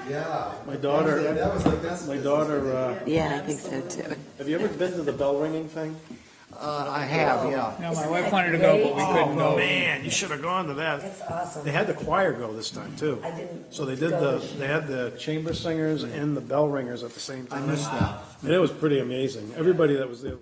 Yeah. My daughter, Yeah, I think so too. have you ever been to the bell ringing thing? I have, yeah. No, my wife wanted to go, but we couldn't go. Man, you should have gone to that. That's awesome. They had the choir go this time, too. I didn't So they did they had the chamber singers and the bell ringers at the same time. I missed that. And it was pretty amazing. Everybody that was there